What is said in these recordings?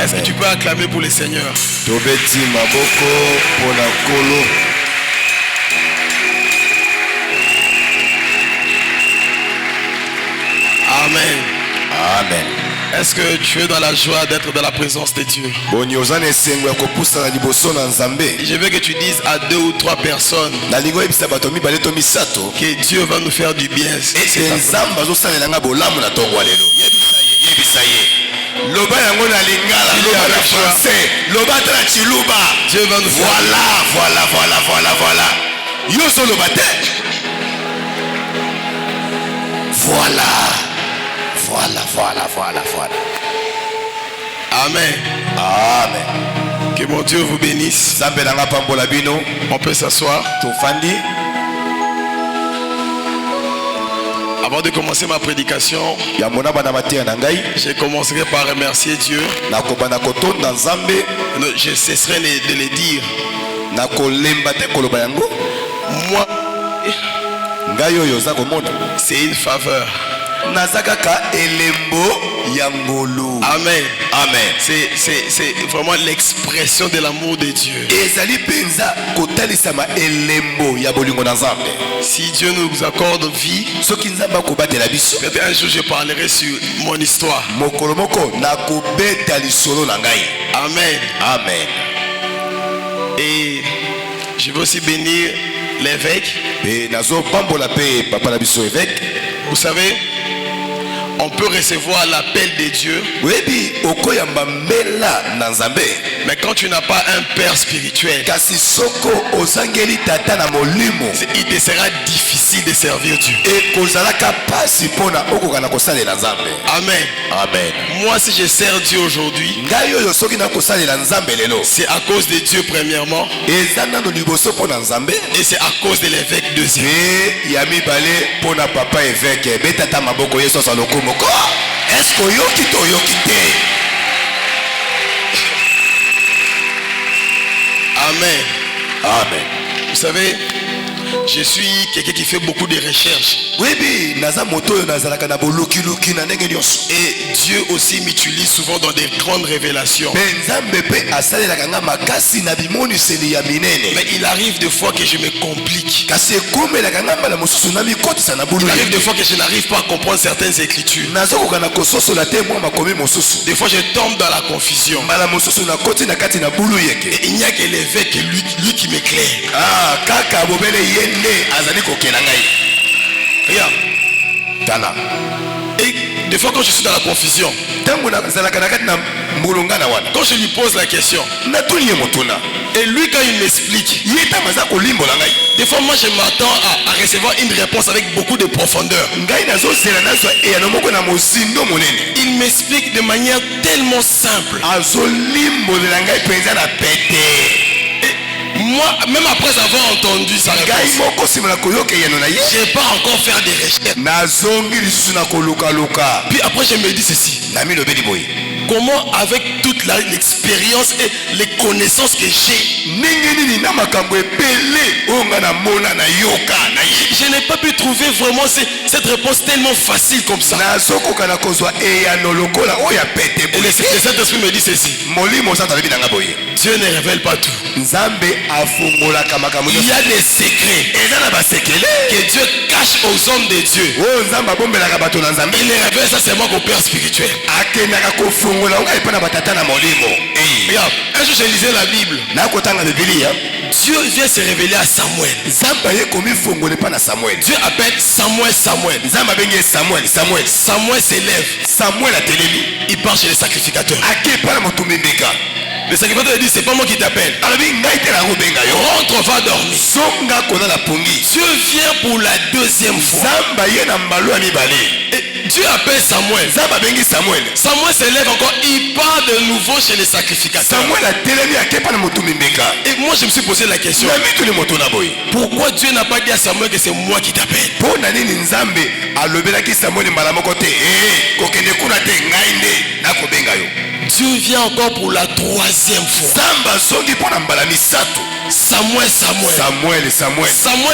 Est-ce que tu peux acclamer pour le Seigneur? Tobeti maboko pona kolo. Amen. Amen. Est-ce que tu es dans la joie d'être dans la présence de Dieu? Je veux que tu dises à 2 ou 3 personnes que Dieu va nous faire du bien. Loba yango na lingala, loba na français, loba na chiluba. Dieu va nous faire. Voilà. Yo so loba te. Voilà. Amen. Amen. Que mon Dieu vous bénisse. On peut s'asseoir. Avant de commencer ma prédication, je commencerai par remercier Dieu. Je cesserai de le dire. Moi, c'est une faveur. Amen. Amen. C'est vraiment l'expression de l'amour de Dieu. Si Dieu nous accorde vie, peut-être un jour je parlerai sur mon histoire. Amen. Amen. Et je veux aussi bénir l'évêque. Vous savez, on peut recevoir l'appel de Dieu, mais quand tu n'as pas un père spirituel, il te sera difficile de servir Dieu. Amen. Amen. Moi, si je sers Dieu aujourd'hui, c'est à cause de Dieu premièrement, et c'est à cause de l'évêque deuxièmement. Est-ce que yokito yokite? Amen. Amen. Vous savez, je suis quelqu'un qui fait beaucoup de recherches. Et Dieu aussi m'utilise souvent dans des grandes révélations. Mais il arrive des fois que je me complique. Il arrive des fois que je n'arrive pas à comprendre certaines écritures. Des fois je tombe dans la confusion. Et il n'y a que l'évêque, lui qui m'éclaire. Regarde. Et des fois quand je suis dans la confusion, quand je lui pose la question, et lui quand il m'explique, des fois moi je m'attends à recevoir une réponse avec beaucoup de profondeur. Il m'explique de manière tellement simple. Moi, même après avoir entendu sa réponse, je n'ai pas encore fait des recherches. Puis après je me dis ceci. Comment avec toute l'expérience et les connaissances que j'ai, je n'ai pas pu trouver vraiment cette réponse tellement facile comme ça. Et le Saint-Esprit me dit ceci. Dieu ne révèle pas tout. Il y a des secrets que Dieu cache aux hommes de Dieu. Il les révèle ça seulement qu'au Père spirituel. Regarde, un jour je lisais la Bible. Dieu vient se révéler à Samuel. Dieu appelle Samuel. Samuel s'élève. Il part chez les sacrificateurs. Le sacrificateur dit, c'est pas moi qui t'appelle. Rentre, va dormir. Dieu vient pour la deuxième fois. Et Dieu appelle Samuel. Samuel s'élève encore. Il part de nouveau chez les sacrificateurs. Et moi je me suis posé la question. Pourquoi Dieu n'a pas dit à Samuel que c'est moi qui t'appelle? Dieu vient encore pour la troisième fois. Samuel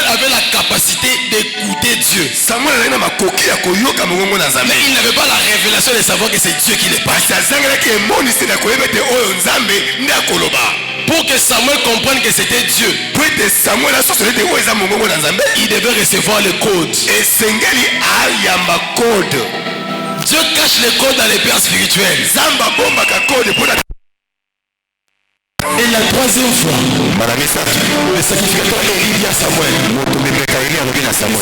avait la capacité capacité d'écouter Dieu. Samuel a ma coquille à koyoka mongongo na nzambe. Mais il n'avait pas la révélation de savoir que c'est Dieu qui les parle. Pour que Samuel comprenne que c'était Dieu, il devait recevoir le code. Dieu cache le code dans les pères spirituels. Et la troisième fois, le sacrificateur Élie dit à Samuel,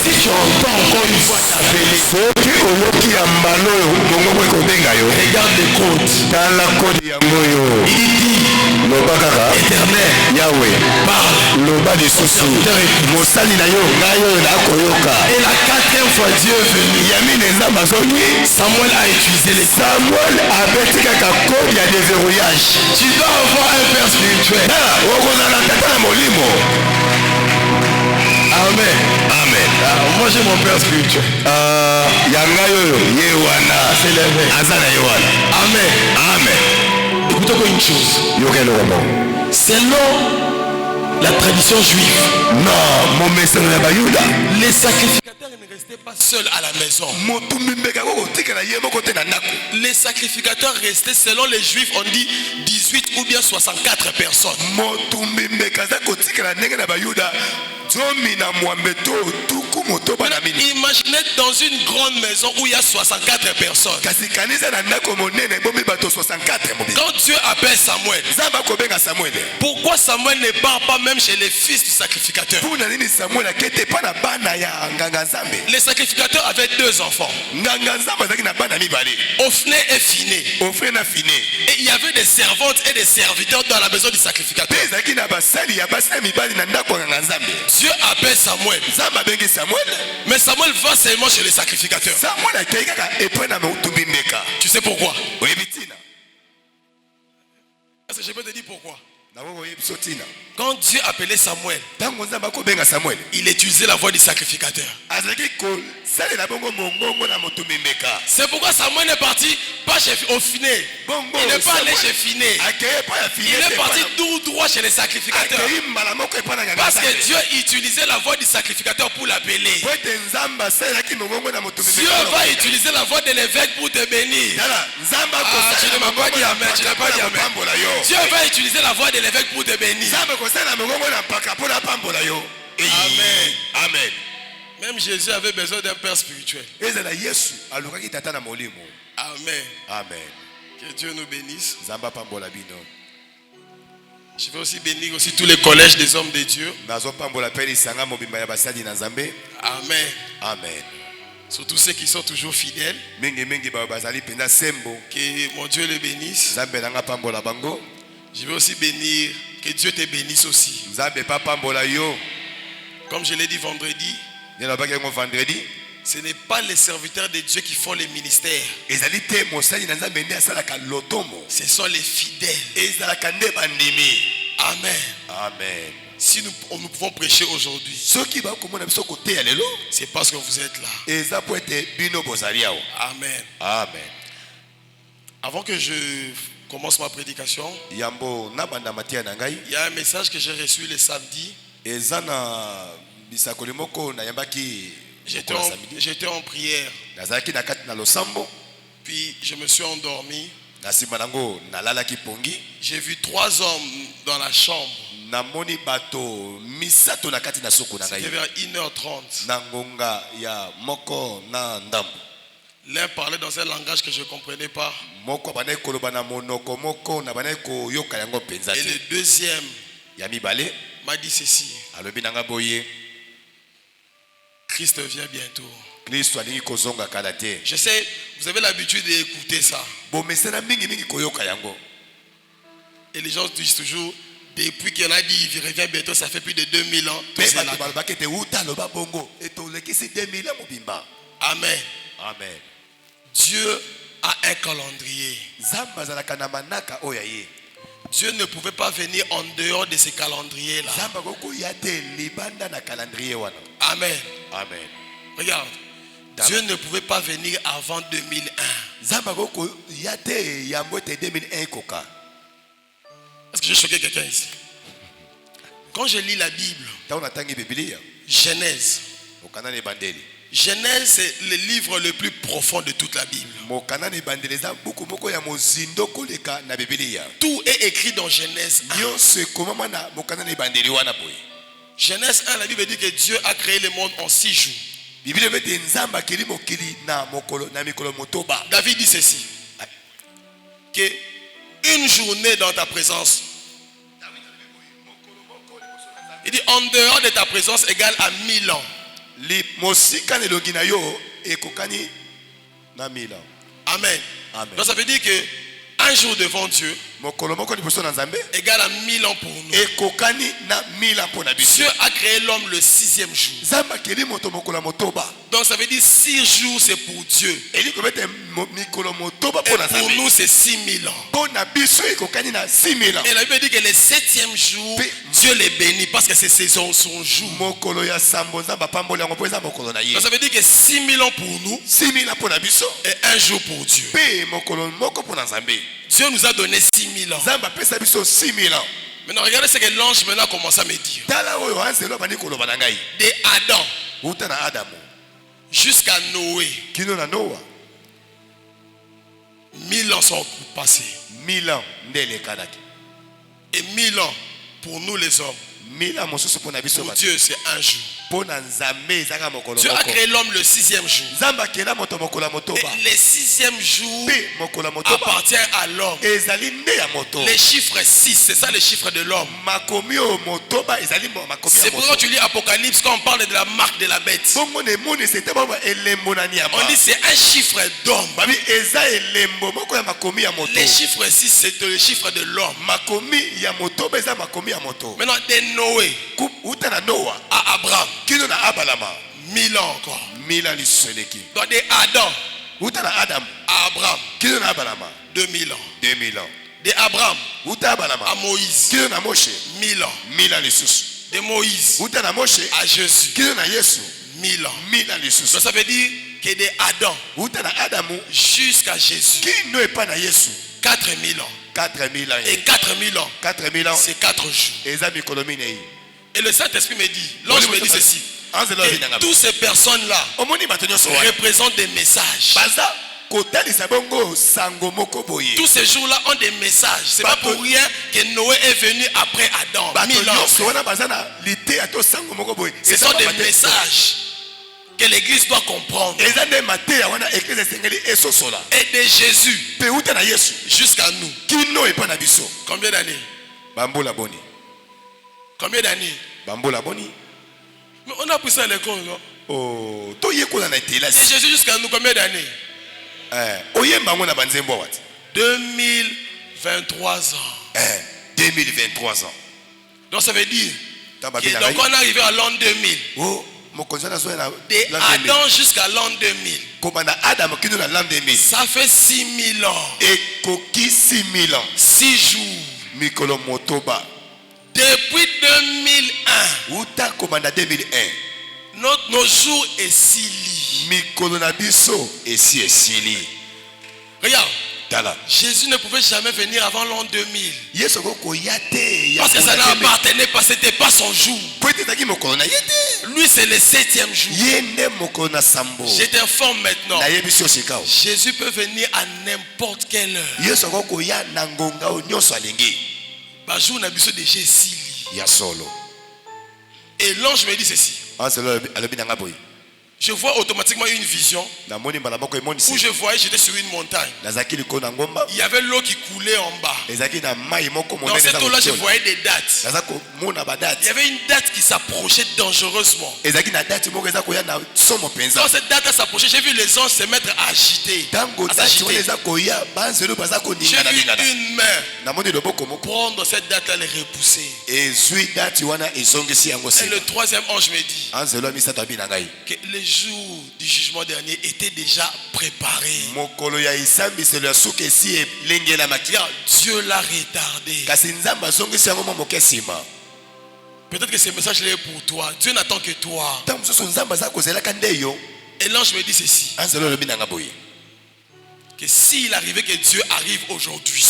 si tu entends encore une fois t'appeler, regarde le code. Il dit, Éternel, Yahweh, parle. Et la quatrième fois Dieu est venu, Samuel a utilisé les codes. Tu dois avoir un père spirituel. Amen. Amen. Moi j'ai mon père spirituel. Amen. Amen. Écoutez encore une chose. Selon la tradition juive, les sacrificateurs ne restaient pas seuls à la maison. Les sacrificateurs restaient, selon les juifs, on dit 18 ou bien 64 personnes. Imaginez dans une grande maison où il y a 64 personnes. Quand Dieu appelle Samuel, pourquoi Samuel ne part pas même chez les fils du sacrificateur? Les sacrificateurs avaient deux enfants, Ophné et Phiné. Et il y avait des servantes et des serviteurs dans la maison du sacrificateur. Dieu appelle Samuel. Mais Samuel va seulement chez les sacrificateurs. Tu sais pourquoi? Je peux te dire pourquoi. Quand Dieu appelait Samuel, il utilisait la voix du sacrificateur. C'est pourquoi Samuel n'est parti pas chez Ophné. Il n'est pas allé chez Phiné. Il est parti tout droit chez les sacrificateurs. Parce que Dieu utilisait la voix du sacrificateur pour l'appeler. Dieu va utiliser la voix de l'évêque pour te bénir. Tu ne m'as pas dit amen. Tu n'as pas dit amen. Dieu va utiliser la voix de l'évêque pour te bénir. Amen. Amen. Même Jésus avait besoin d'un père spirituel. Amen. Amen. Que Dieu nous bénisse. Je vais aussi bénir aussi tous les collèges des hommes de Dieu. Amen. Amen. Surtout ceux qui sont toujours fidèles. Que mon Dieu les bénisse. Je vais aussi bénir. Que Dieu te bénisse aussi. Comme je l'ai dit vendredi, ce n'est pas les serviteurs de Dieu qui font les ministères. Ce sont les fidèles. Amen. Amen. Si nous pouvons prêcher aujourd'hui, c'est parce que vous êtes là. Amen. Amen. Avant que je commence ma prédication, il y a un message que j'ai reçu le samedi. J'étais en prière. Puis je me suis endormi. J'ai vu 3 hommes dans la chambre. C'était vers 1h30. L'un parlait dans un langage que je ne comprenais pas. Et le deuxième m'a dit ceci: Christ vient bientôt. Je sais, vous avez l'habitude d'écouter ça. Et les gens disent toujours, depuis qu'il a dit il revient bientôt, ça fait plus de 2000 ans. Amen. Amen. Dieu a un calendrier. Dieu ne pouvait pas venir en dehors de ce calendrier-là. Amen. Amen. Regarde. Dieu ne pouvait pas venir avant 2001. Est-ce que j'ai choqué quelqu'un ici? Quand je lis la Bible, Genèse, Genèse, c'est le livre le plus profond de toute la Bible. Tout est écrit dans Genèse 1. Genèse 1, la Bible dit que Dieu a créé le monde en 6 jours. David dit ceci, que une journée dans ta présence, il dit en dehors de ta présence égale à 1000 ans. Amen. Donc ça veut dire que un jour devant Dieu égale à 1000 ans pour nous. Dieu a créé l'homme le 6e jour. Donc ça veut dire 6 jours c'est pour Dieu. Et pour nous c'est 6000 ans. Et la Bible dit que le 7e jour, Dieu les bénit parce que c'est son jour. Donc ça veut dire que 6000 ans pour nous et un jour pour Dieu. Dieu nous a donné 6000 ans. Maintenant regardez ce que l'ange maintenant commence à me dire. De Adam jusqu'à Noé, 1000 ans sont passés. 1000 ans. Et 1000 ans pour nous les hommes. Pour Dieu c'est un jour. Dieu a créé l'homme le 6e jour. Et le 6e jour appartient à l'homme. Les chiffres 6, c'est ça le chiffre de l'homme. C'est pourquoi tu lis Apocalypse quand on parle de la marque de la bête. On dit c'est un chiffre d'homme. Les chiffres 6 c'est le chiffre de l'homme. Maintenant de Noé à Abraham, 1000 ans encore. 1000 ans. Donc de Adam à Abraham, 2000 ans. 2000 ans. De Abraham à Moïse, 1000 ans. 1000 ans. De Moïse à Jésus, 1000 ans. Donc ça veut dire que de Adam jusqu'à Jésus, 4000 ans. 4000 ans. Et 4000 ans, 4000 ans, c'est 4 jours. Et le Saint-Esprit me dit, l'ange me dit ceci, et toutes ces personnes-là représentent des messages. Tous ces jours-là ont des messages. C'est pas pour rien que Noé est venu après Adam. 1000 ans. Ce sont des messages que l'église doit comprendre. Et de Jésus jusqu'à nous. Combien d'années? Combien d'années? Mais on a pris ça à l'école, non? Oh, de Jésus jusqu'à nous, combien d'années? 2023 ans. 2023 ans. Donc ça veut dire donc on est arrivé à l'an 2000. De Adam jusqu'à l'an 2000. Ça fait 6000 ans. 6 jours. Depuis 2001. Nos jours est Sili. Regarde. Jésus ne pouvait jamais venir avant l'an 2000. Parce que ça n'appartenait pas, c'était pas son jour. Lui c'est le 7e jour. Je t'informe maintenant. Jésus peut venir à n'importe quelle heure. Jour n'a besoin de Jésus. Et l'ange me dit ceci. Je vois automatiquement une vision où je voyais, j'étais sur une montagne. Il y avait l'eau qui coulait en bas. Dans cette eau-là, je voyais des dates. Il y avait une date qui s'approchait dangereusement. Quand cette date s'approchait, j'ai vu les anges se mettre à agiter. J'ai vu une main prendre cette date-là et les repousser. Et le 3e ange me dit que les jours du jugement dernier étaient déjà préparés. Dieu l'a retardé. Peut-être que ce message là est pour toi. Dieu n'attend que toi. Et l'ange me dit ceci, que s'il arrivait que Dieu arrive aujourd'hui,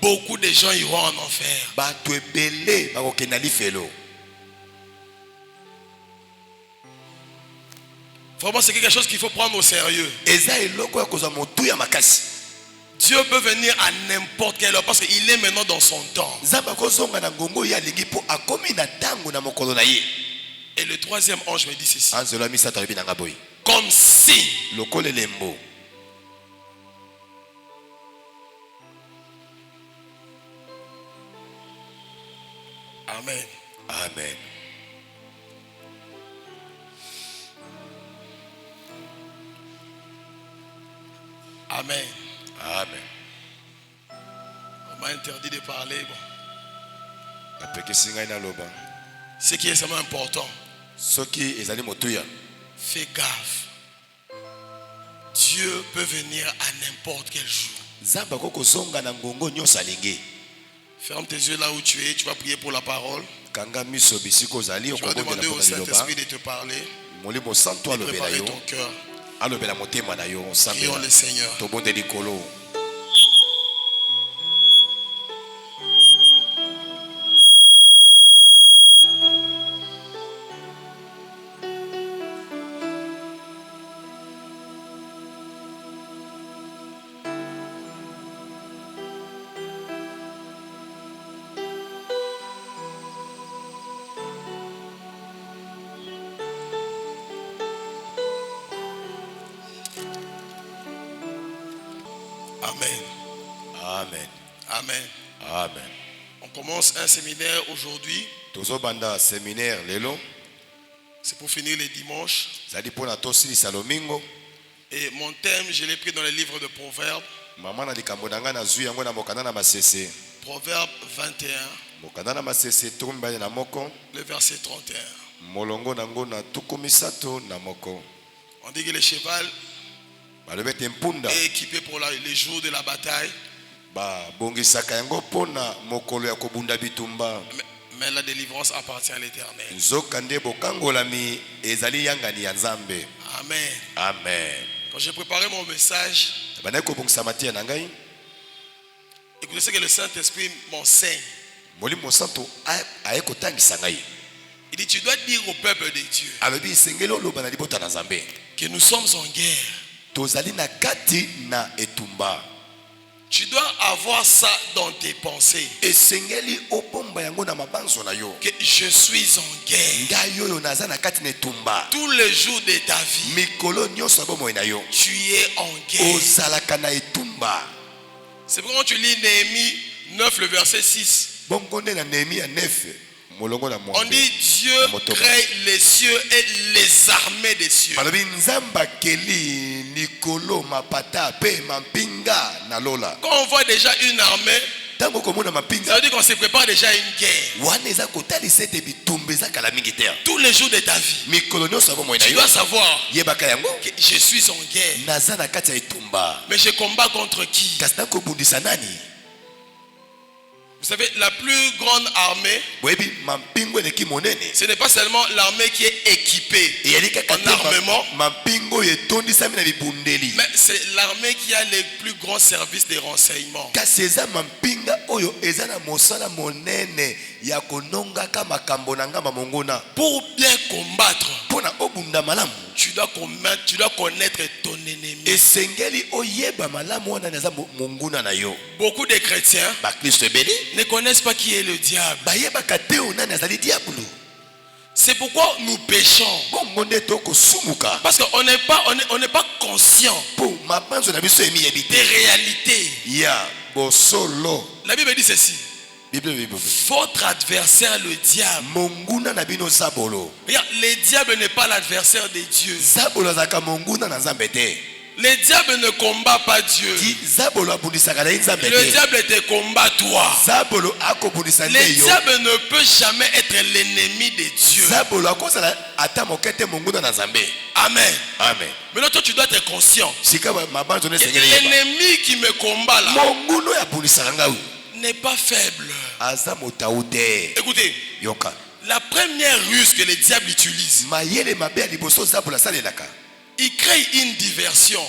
beaucoup de gens iront en enfer. Vraiment, c'est quelque chose qu'il faut prendre au sérieux. Dieu peut venir à n'importe quelle heure parce qu'il est maintenant dans son temps. Et le troisième ange me dit ceci. Comme si. Amen. Amen. Amen. Amen. On m'a interdit de parler. Bon. Ce qui est vraiment important. Fais gaffe. Dieu peut venir à n'importe quel jour. Ferme tes yeux là où tu es. Tu vas prier pour la parole. Tu vas demander au Saint-Esprit de te parler. De préparer ton cœur. Prions le Seigneur. Amen. Amen. Amen. Amen. On commence un séminaire aujourd'hui. C'est pour finir les dimanches. Et mon thème, je l'ai pris dans le livre de Proverbes. Proverbe 21. Le verset 31. On dit que le cheval est équipé pour les jours de la bataille. Mais la délivrance appartient à l'Éternel. Amen. Amen. Quand j'ai préparé mon message, écoutez ce que le Saint-Esprit m'enseigne. Il dit, tu dois dire au peuple de Dieu que nous sommes en guerre. Tu dois avoir ça dans tes pensées. Que je suis en guerre. Tous les jours de ta vie, tu es en guerre. C'est pourquoi tu lis Néhémie 9, le verset 6. On dit Dieu crée les cieux et les armées des cieux. Quand on voit déjà une armée, ça veut dire qu'on se prépare déjà à une guerre. Tous les jours de ta vie, tu dois savoir que je suis en guerre. Mais je combats contre qui? Vous savez, la plus grande armée, ce n'est pas seulement l'armée qui est équipée en armement, mais c'est l'armée qui a les plus grands services de renseignement. Pour bien combattre, tu dois connaître ton ennemi. Beaucoup de chrétiens ne connaissent pas qui est le diable. C'est pourquoi nous péchons. Parce qu'on n'est pas conscient des réalités. La Bible dit ceci. Votre adversaire, le diable. Regarde, le diable n'est pas l'adversaire de Dieu. Le diable ne combat pas Dieu. Le diable te combat toi. Le diable ne peut jamais être l'ennemi de Dieu. Amen. Amen. Maintenant toi tu dois être conscient. L'ennemi qui me combat là n'est pas faible. Écoutez, la première ruse que le diable utilise, il crée une diversion.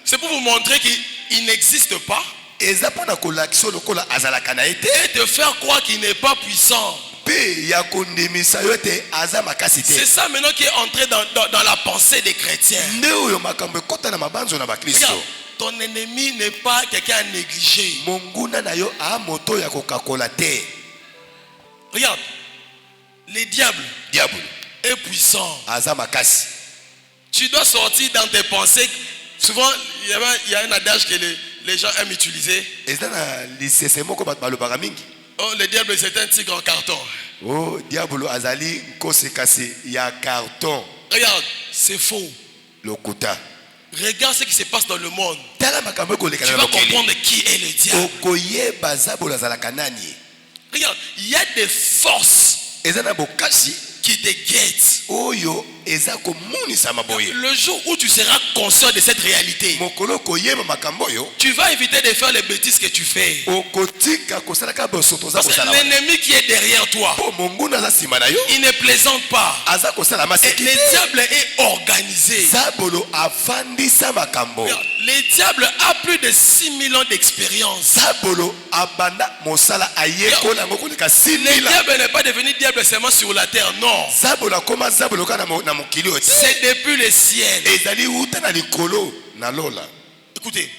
C'est pour vous montrer qu'il n'existe pas et te faire croire qu'il n'est pas puissant. C'est ça maintenant qui est entré dans la pensée des chrétiens. Regarde, ton ennemi n'est pas quelqu'un à négliger. Regarde, le diable est puissant. Tu dois sortir dans tes pensées. Souvent, il y a un adage que les gens aiment utiliser. Oh, le diable, c'est un tigre en carton. Oh, diabolo azali kosekase ya carton. Regarde, c'est faux. Lokuta. Regarde ce qui se passe dans le monde. Tu vas comprendre qui est le diable. Regarde, il y a des forces qui te guettent. Le jour où tu seras conscient de cette réalité, tu vas éviter de faire les bêtises que tu fais. Parce que l'ennemi qui est derrière toi, il ne plaisante pas. Et le diable est organisé. Le diable a plus de 6000 ans d'expérience. Le diable n'est pas devenu diable seulement sur la terre, non. C'est depuis le ciel. Écoutez,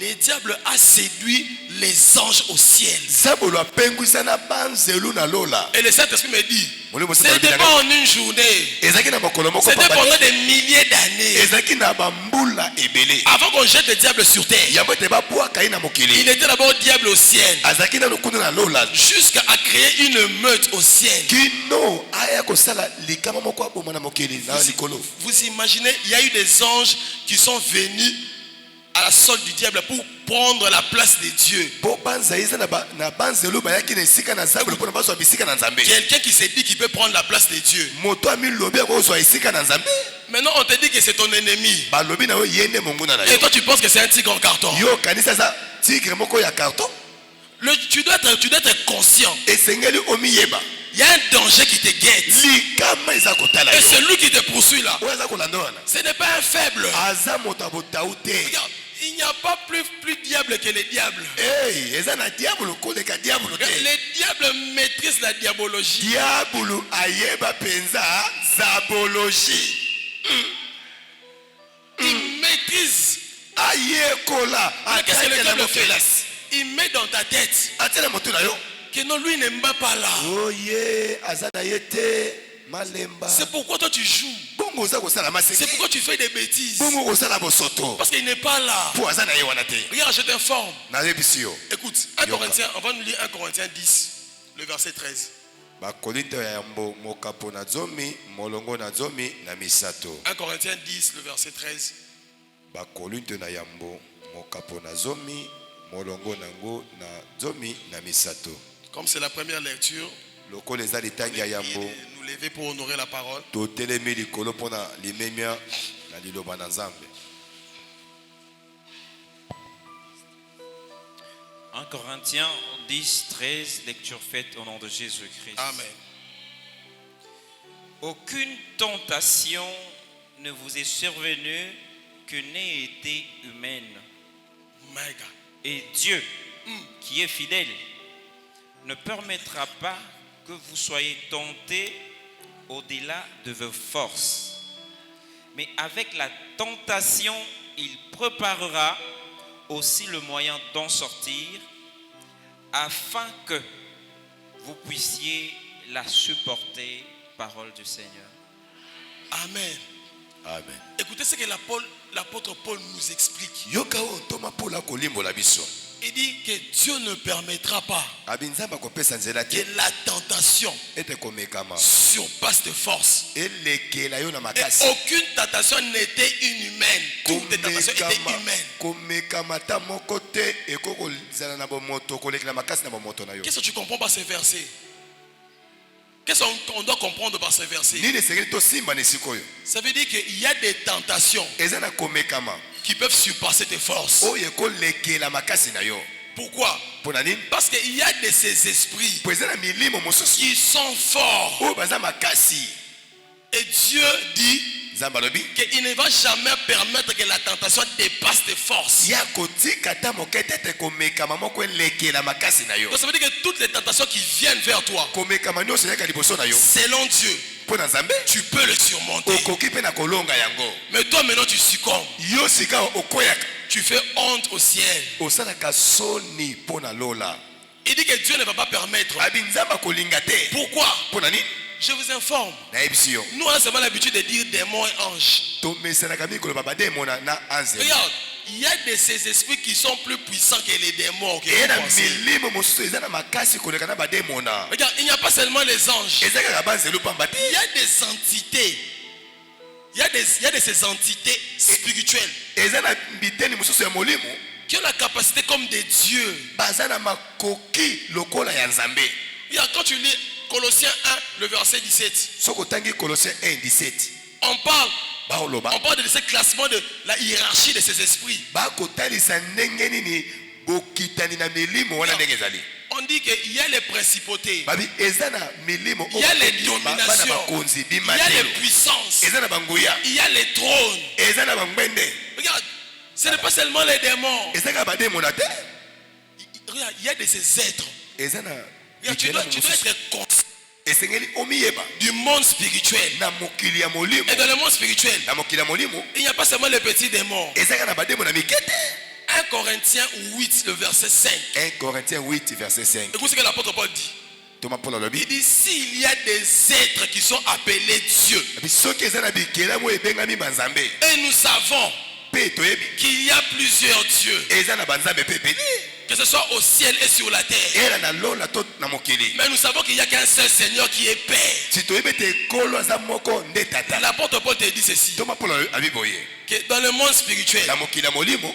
le diable a séduit les anges au ciel. Et le Saint-Esprit me dit, ce n'était pas en une journée, c'était pendant des milliers d'années. Avant qu'on jette le diable sur terre, il était d'abord diable au ciel, jusqu'à créer une meute au ciel. Vous imaginez, il y a eu des anges qui sont venus à la solde du diable pour prendre la place de Dieu. Quelqu'un qui s'est dit qu'il peut prendre la place de Dieu. Maintenant on te dit que c'est ton ennemi. Et toi tu penses que c'est un tigre en carton. Tu dois être conscient. Il y a un danger qui te guette. Et celui qui te poursuit là, ce n'est pas un faible. Regarde, il n'y a pas plus diable que les diables. Le diable maîtrise la diabologie. Il maîtrise. Qu'est-ce que le diable fait là? Il met dans ta tête que non, lui n'aime pas là. C'est pourquoi toi tu joues. C'est pourquoi tu fais des bêtises. Parce qu'il n'est pas là. Regarde, je t'informe. Écoute, 1 Corinthiens, on va nous lire 1 Corinthiens 10, le verset 13. 1 Corinthiens 10, le verset 13. Comme c'est la première lecture, nous lever pour honorer la parole. 1 Corinthiens 10, 13, lecture faite au nom de Jésus-Christ. Amen. Aucune tentation ne vous est survenue que n'ait été humaine. Et Dieu, qui est fidèle, ne permettra pas que vous soyez tentés au-delà de vos forces. Mais avec la tentation, il préparera aussi le moyen d'en sortir, afin que vous puissiez la supporter. Parole du Seigneur. Amen. Amen. Écoutez ce que l'apôtre Paul nous explique. Il dit que Dieu ne permettra pas que la tentation surpasse tes forces. Et aucune tentation n'était inhumaine. Toutes les tentations étaient humaines. Qu'est-ce que tu comprends par ces versets? Qu'est-ce qu'on doit comprendre par ces versets? Ça veut dire qu'il y a des tentations qui peuvent surpasser tes forces. Pourquoi? Parce qu'il y a de ces esprits qui sont forts. Et Dieu dit, qu'il ne va jamais permettre que la tentation dépasse tes forces. Donc ça veut dire que toutes les tentations qui viennent vers toi, selon Dieu, tu peux le surmonter. Mais toi maintenant tu succombes. Tu fais honte au ciel. Il dit que Dieu ne va pas permettre. Pourquoi? Je vous informe. Nous on a seulement l'habitude de dire démons et anges. Regarde, il y a de ces esprits qui sont plus puissants que les démons. Regarde, il n'y a pas seulement les anges. Il y a des entités. Il y a de ces entités spirituelles qui ont la capacité comme des dieux. Regarde, quand tu lis Colossiens 1, le verset 17, on parle de ce classement de la hiérarchie de ces esprits. On dit qu'il y a les principautés, il y a les dominations, il y a les puissances, il y a les trônes. Regarde, ce n'est pas seulement les démons. Regarde, il y a de ces êtres. Regarde, tu dois être conscient du monde spirituel. Et dans le monde spirituel, il n'y a pas seulement les petits démons. 1 Corinthiens 8, le verset 5. 1 Corinthiens 8, verset 5. Écoute ce que l'apôtre Paul dit. Il dit, s'il y a des êtres qui sont appelés Dieu, et nous savons qu'il y a plusieurs dieux, que ce soit au ciel et sur la terre, mais nous savons qu'il n'y a qu'un seul Seigneur qui est Père. L'apôtre Paul te dit ceci, que dans le monde spirituel,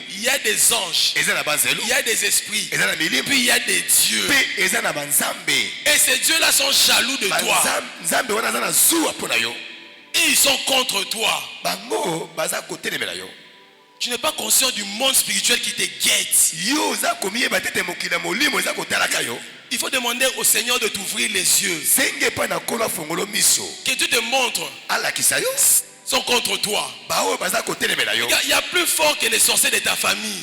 il y a des anges, il y a des esprits, puis il y a des dieux. Et ces dieux-là sont jaloux de toi. Et ils sont contre toi. Tu n'es pas conscient du monde spirituel qui te guette. Il faut demander au Seigneur de t'ouvrir les yeux. Que Dieu te montre. Sont contre toi. Il y a plus fort que les sorciers de ta famille.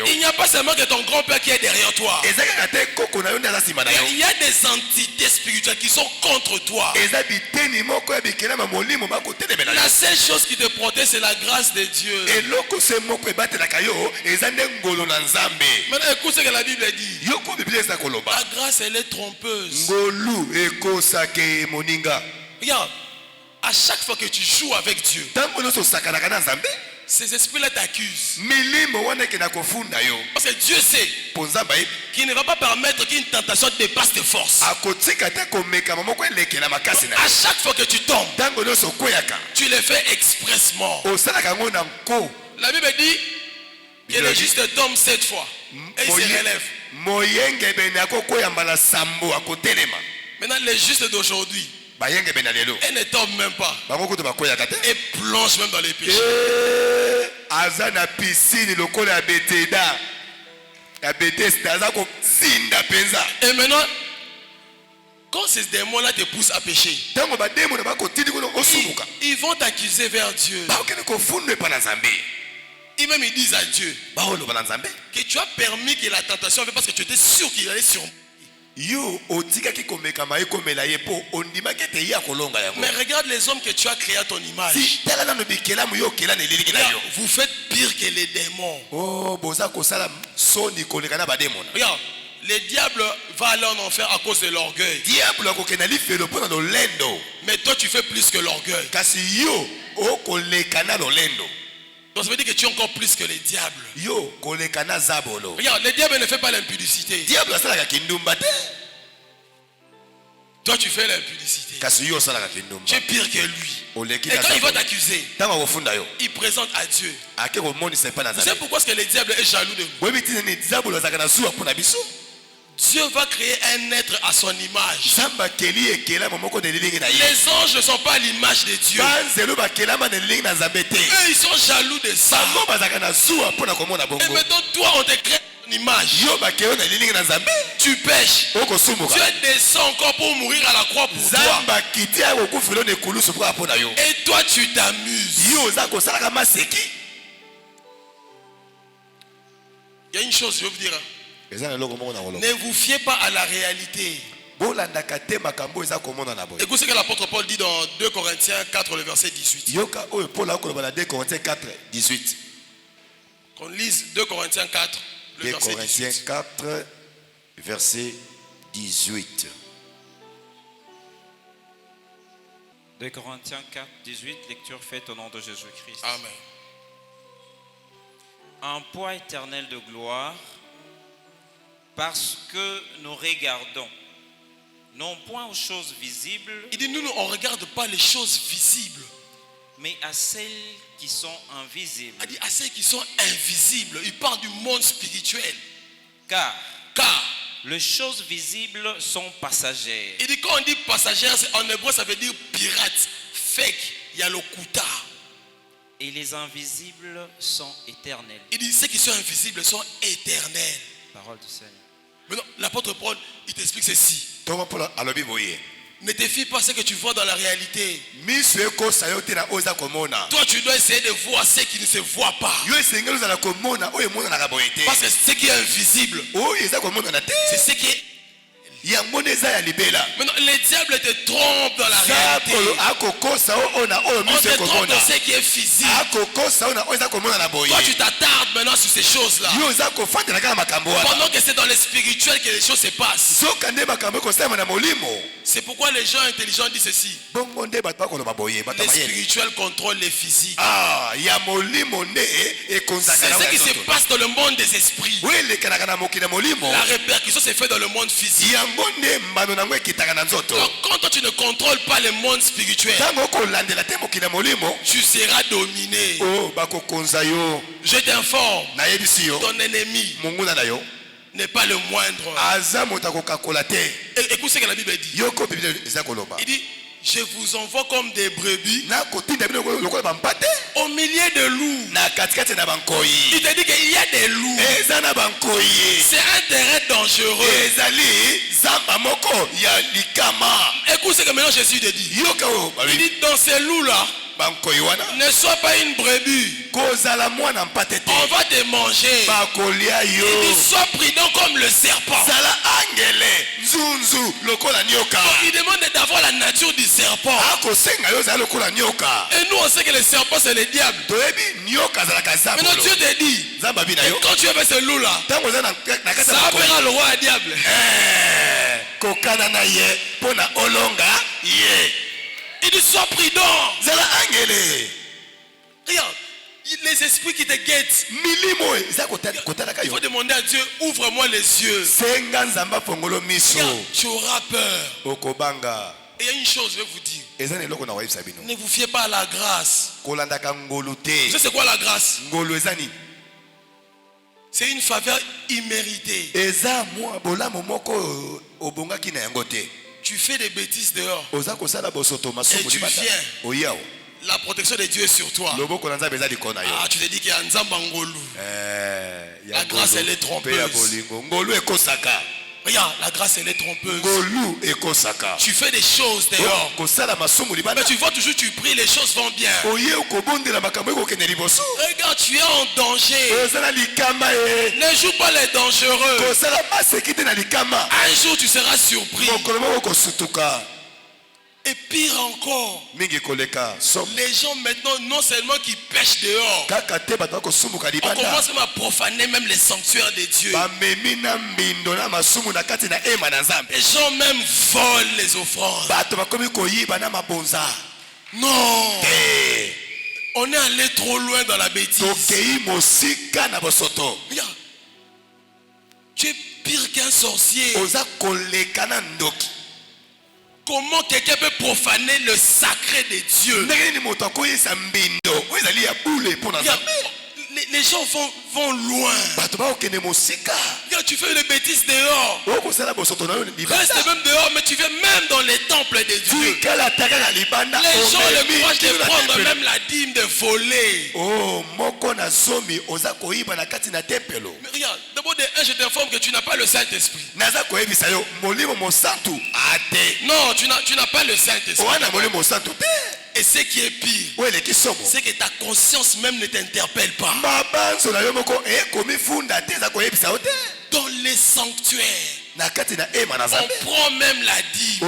Il n'y a pas seulement que ton grand-père qui est derrière toi. Il y a des entités spirituelles qui sont contre toi. La seule chose qui te protège, c'est la grâce de Dieu. Maintenant, écoute ce que la Bible dit. La grâce, elle est trompeuse. Regarde. À chaque fois que tu joues avec Dieu, ces esprits-là t'accusent. Parce que Dieu sait qu'il ne va pas permettre qu'une tentation dépasse tes forces. À chaque fois que tu tombes, tu le fais expressement. La Bible dit que le juste tombe 7 fois et il se relève. Maintenant, les justes d'aujourd'hui, elle ne tombe même pas. Et plonge même dans les péchés. Et maintenant, quand ces démons-là te poussent à pécher, ils vont t'accuser vers Dieu. Et même ils disent à Dieu que tu as permis que la tentation vienne parce que tu étais sûr qu'il allait surmonter. Mais regarde les hommes que tu as créés à ton image. Vous faites pire que les démons. Regarde, le diable va aller en enfer à cause de l'orgueil. Mais toi tu fais plus que l'orgueil. Donc ça veut dire que tu es encore plus que les diables. Regarde, le diable ne fait pas l'impudicité. Toi tu fais l'impudicité. Tu es pire que lui. Et quand il va t'accuser, il présente à Dieu. Vous savez pourquoi est-ce que le diable est jaloux de nous? Dieu va créer un être à son image. Les anges ne sont pas à l'image de Dieu. Eux, ils sont jaloux de ça. Et maintenant, toi, on te crée à ton image. Tu pêches. Tu descends encore pour mourir à la croix pour toi. Et toi tu t'amuses. Il y a une chose, je vais vous dire. Ne vous fiez pas à la réalité. Écoutez ce que l'apôtre Paul dit dans 2 Corinthiens 4, le verset 18. 2 Corinthiens 4, 18. Qu'on lise 2 Corinthiens 4, le 2 verset Corinthiens 18. 4, verset 18. 2 Corinthiens 4, 18, lecture faite au nom de Jésus-Christ. Amen. Un poids éternel de gloire, parce que nous regardons, non point aux choses visibles, Il dit, nous, on ne regarde pas les choses visibles. mais à celles qui sont invisibles. Il dit, à celles qui sont invisibles. Il parle du monde spirituel. Car Car, les choses visibles sont passagères. il dit, quand on dit passagère, en hébreu, ça veut dire pirate, fake, il y a le kuta. Et les invisibles sont éternels. Il dit, ceux qui sont invisibles sont éternels. Parole du Seigneur. Maintenant, l'apôtre Paul, il t'explique ceci. Thomas Paul alobi boye. Ne te fie pas à ce que tu vois dans la réalité. Miso ekosa yo te na oza komona. Toi, tu dois essayer de voir ce qui ne se voit pas. Yo esengeli ozala komona oyo emona na boye te. Parce que ce qui est invisible, Oyo eza komona na te. c'est ce qui est... Yango nde eza ya libela. Maintenant, les diables te trompent dans la réalité. Sapolo akokosa oyo na oyo On miso te trompe ekomona. dans ce qui est physique. Akokosa oyo na oyo eza komona na boye. Toi, tu t'attardes maintenant sur ces choses-là. Yo oza kofandela kaka makambo wana. Pendant que c'est dans le spirituel que les choses se passent. Soka nde makambo ekosalema na molimo. C'est pourquoi les gens intelligents disent ceci. Bongo nde bato bakoloba boye bato Les mayele. spirituels contrôlent les physiques. Ah, ya molimo nde ekonzaka C'est na ce qui se nzoto. passe dans le monde des esprits. Oui, elekanaka na mokili ya molimo. La répercussion se fait dans le monde physique. Yango nde mbano nango ekitaka na nzoto. Donc, quand toi tu ne contrôles pas le monde spirituel, Ntango okolandela te mokili ya molimo, tu seras dominé. oh bakokonza yo. Je t'informe, Nayebisi yo, ton ennemi monguna na yo n'est pas le moindre. aza moto akokakola te. Écoute ce que la Bible dit. Yoko Bible eza koloba. Il dit, je vous envoie comme des brebis Na kotinda bino lokola bampate au milieu de loups. na katikati na bankoyi. Il te dit qu'il y a des loups. Eza na bankoyi. C'est un terrain dangereux. Ezali zamba moko ya likama. Écoute ce que maintenant Jésus te dit. Yoka o Il dit, dans ces loups-là, bankoyi wana. ne sois pas une brebis. Kozala mwana mpate te. On va te manger. Bakolia yo. Il dit, sois prudent comme le serpent. Zala angele nzunzu lokola nyoka. Il demande d'avoir la nature du serpent. Akosenga yo zala lokola nyoka. Et nous on sait que le serpent c'est le diable. Toyebi nyoka zalaka zamba. Maintenant Dieu te dit, Zamba bina yo. quand tu es avec ce loup-là, Tango za na kata ça na appellera le roi à diable. kokana na ye pona olonga ye. Il dit, sois prudent. Zala angele. Regarde, les esprits qui te guettent, Milimo za kotala il faut kayo. demander à Dieu, ouvre-moi les yeux. Senga nzamba fongolo miso. Regarde, tu auras peur. Okobanga. Et il y a une chose, je vais vous dire. Eza na eloko na wayebisa bino. Ne vous fiez pas à la grâce. Kolandaka ngolu Vous te. savez c'est quoi la grâce? Ngolu eza nini? C'est une faveur imméritée. Eza mwa bolamu moko obongaki na yango te. Tu fais des bêtises dehors. Oza kosala bosoto masumu Et tu libata. viens. Oyao. La protection de Dieu est sur toi. Loboko na nzambe eza likona yo. Ah, tu te dis qu'il y a Nzamba Ngolu. La grâce, elle est trompeuse. Pe ya bolingo. Ngolu ekosaka. Regarde, la grâce, elle est trompeuse. Ngolu ekosaka. Tu fais des choses dehors. Kosala masumu libata. Mais tu vois toujours, tu pries, les choses vont bien. Oye okobondela makambo ekokende liboso. Regarde, tu es en danger. Ozala likama e. Ne joue pas les dangereux. Kosala maseki te na likama. Un jour, tu seras surpris. Mokolo moko kosutuka. Et pire encore, Mingi koleka. Som. les gens maintenant, non seulement qui pêchent dehors, Kaka te bato bakosumuka on libanda. commence même à profaner même les sanctuaires de Dieu. Bamemi na mbindo na masumu na kati na ema na nzambe. Les gens même volent les offrandes. Bato bakomi koyiba na mabonza. Non, Eh. on est allé trop loin dans la bêtise. Tokei mosika na bosoto. Regarde, tu es pire qu'un sorcier. Oza koleka na ndoki. Comment quelqu'un peut profaner le sacré de Dieu? Ndenge ni moto akoyesa mbindo. Oyo ezali ya bule mpona Regarde, nzambe. les gens vont loin. Bato bakokende mosika. Regarde, tu fais des bêtises dehors. Reste même dehors, mais tu fais même dans les temples des dieux. Les gens le courage de prendre même la dîme de voler. Mais regarde, d'abord de un, je t'informe que tu n'as pas le Saint-Esprit. Non, tu n'as pas le Saint-Esprit. Et ce qui est pire, c'est que ta conscience même ne t'interpelle pas. Dans les sanctuaires, on prend même la dîme.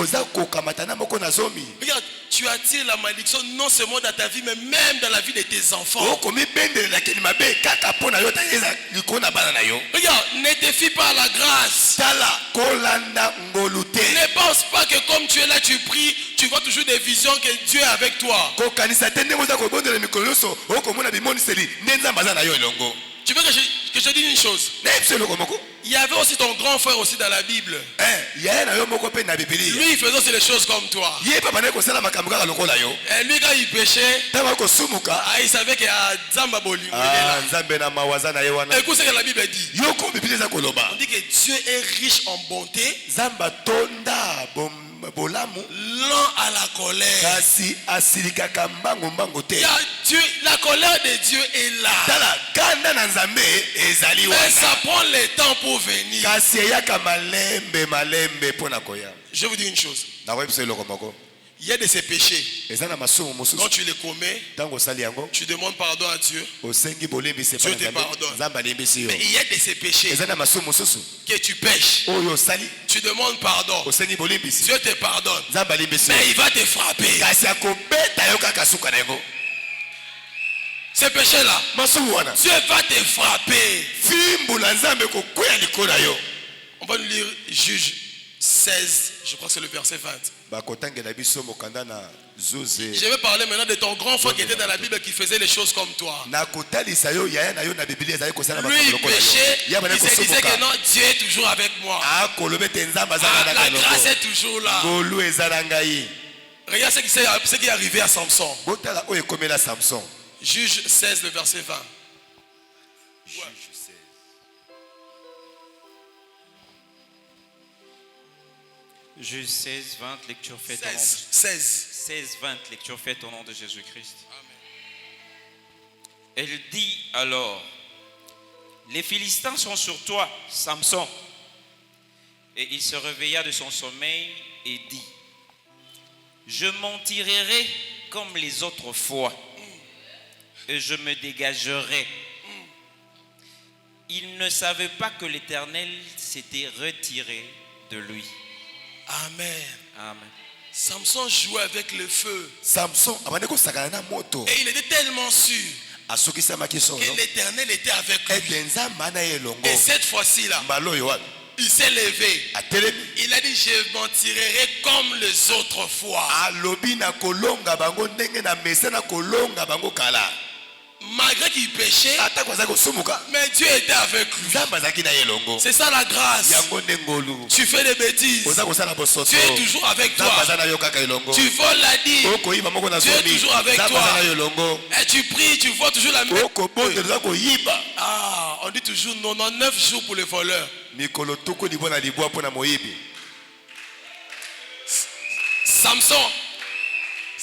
Regarde, tu attires la malédiction non seulement dans ta vie, mais même dans la vie de tes enfants. Regarde, ne te fie pas à la grâce. Ne pense pas que comme tu es là, tu pries, tu vois toujours des visions que Dieu est avec toi. Tu veux que je te dise une chose? Il y avait aussi ton grand frère aussi dans la Bible. Lui, il faisait aussi les choses comme toi. Et lui, quand il péchait, il savait qu'il y a Zamba Boli. Écoute ce que la Bible dit. On dit que Dieu est riche en bonté, lent à la colère. La colère de Dieu est là. Mais ça prend le temps pour venir. Je vous dis une chose. Il y a de ces péchés. Quand tu les commets, tu demandes pardon à Dieu. Dieu te pardonne. Mais il y a de ces péchés que tu pêches. Tu demandes pardon. Dieu te pardonne. Mais il va te frapper. Ces péchés-là, Dieu va te frapper. On va nous lire Juge 16, je crois que c'est le verset 20. Je vais parler maintenant de ton grand frère qui était dans la Bible, qui faisait les choses comme toi. Lui, il péchait, il se disait que non, Dieu est toujours avec moi. La grâce est toujours là. Regarde ce qui est arrivé à Samson. Juge 16, le verset 20. Ouais. Juge 16, 20, lecture faite au nom de 16, 20, lecture faite au nom de Jésus-Christ. Elle dit alors: les Philistins sont sur toi, Samson. Et il se réveilla de son sommeil et dit: je m'en tirerai comme les autres fois, et je me dégagerai. Il ne savait pas que l'Éternel s'était retiré de lui. Amen. Amen. Samson jouait avec le feu. Et il était tellement sûr que l'Éternel était avec lui. Et cette fois-ci-là, il s'est levé. Il a dit: je m'en tirerai comme les autres fois. Malgré qu'il péchait, mais Dieu était avec lui. C'est ça la grâce. Tu fais des bêtises, Dieu est toujours avec toi. Tu voles la dîme, Dieu est toujours avec toi. Et tu pries, tu vois toujours la même. On dit toujours 99 jours pour les voleurs.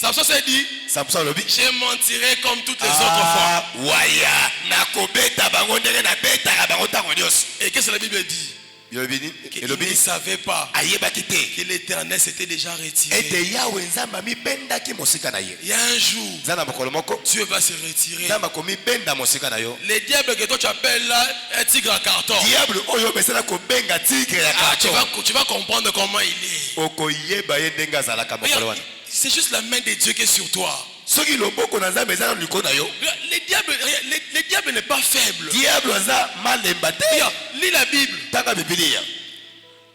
Samson s'est dit: je mentirai comme toutes les autres fois. Et qu'est-ce que la Bible dit? Il ne savait pas que l'Éternel s'était déjà retiré. Il y a un jour, Dieu va se retirer. Le diable que toi tu appelles là un tigre à carton. Tu vas comprendre comment il est. C'est juste la main de Dieu qui est sur toi. Le diable n'est pas faible. Lis la Bible.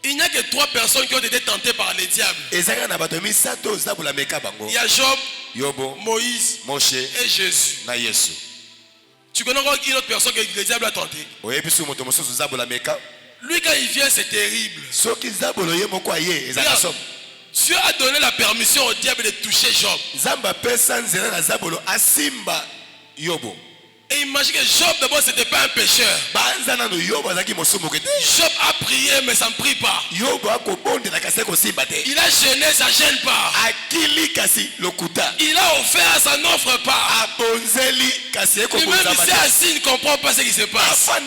Il n'y a que 3 personnes qui ont été tentées par le diable. Il y a Job, Moïse et Jésus. Tu connais encore une autre personne que le diable a tenté? Lui, quand il vient, c'est terrible. Regarde, Dieu a donné la permission au diable de toucher Job. Et Et imagine que Job d'abord c'était pas un pécheur. Job a prié mais ça ne prie pas. Il a gêné, ça ne gêne pas. Il a offert, ça n'offre pas. Lui-même il s'est assis, il ne comprend pas ce qui se passe. Le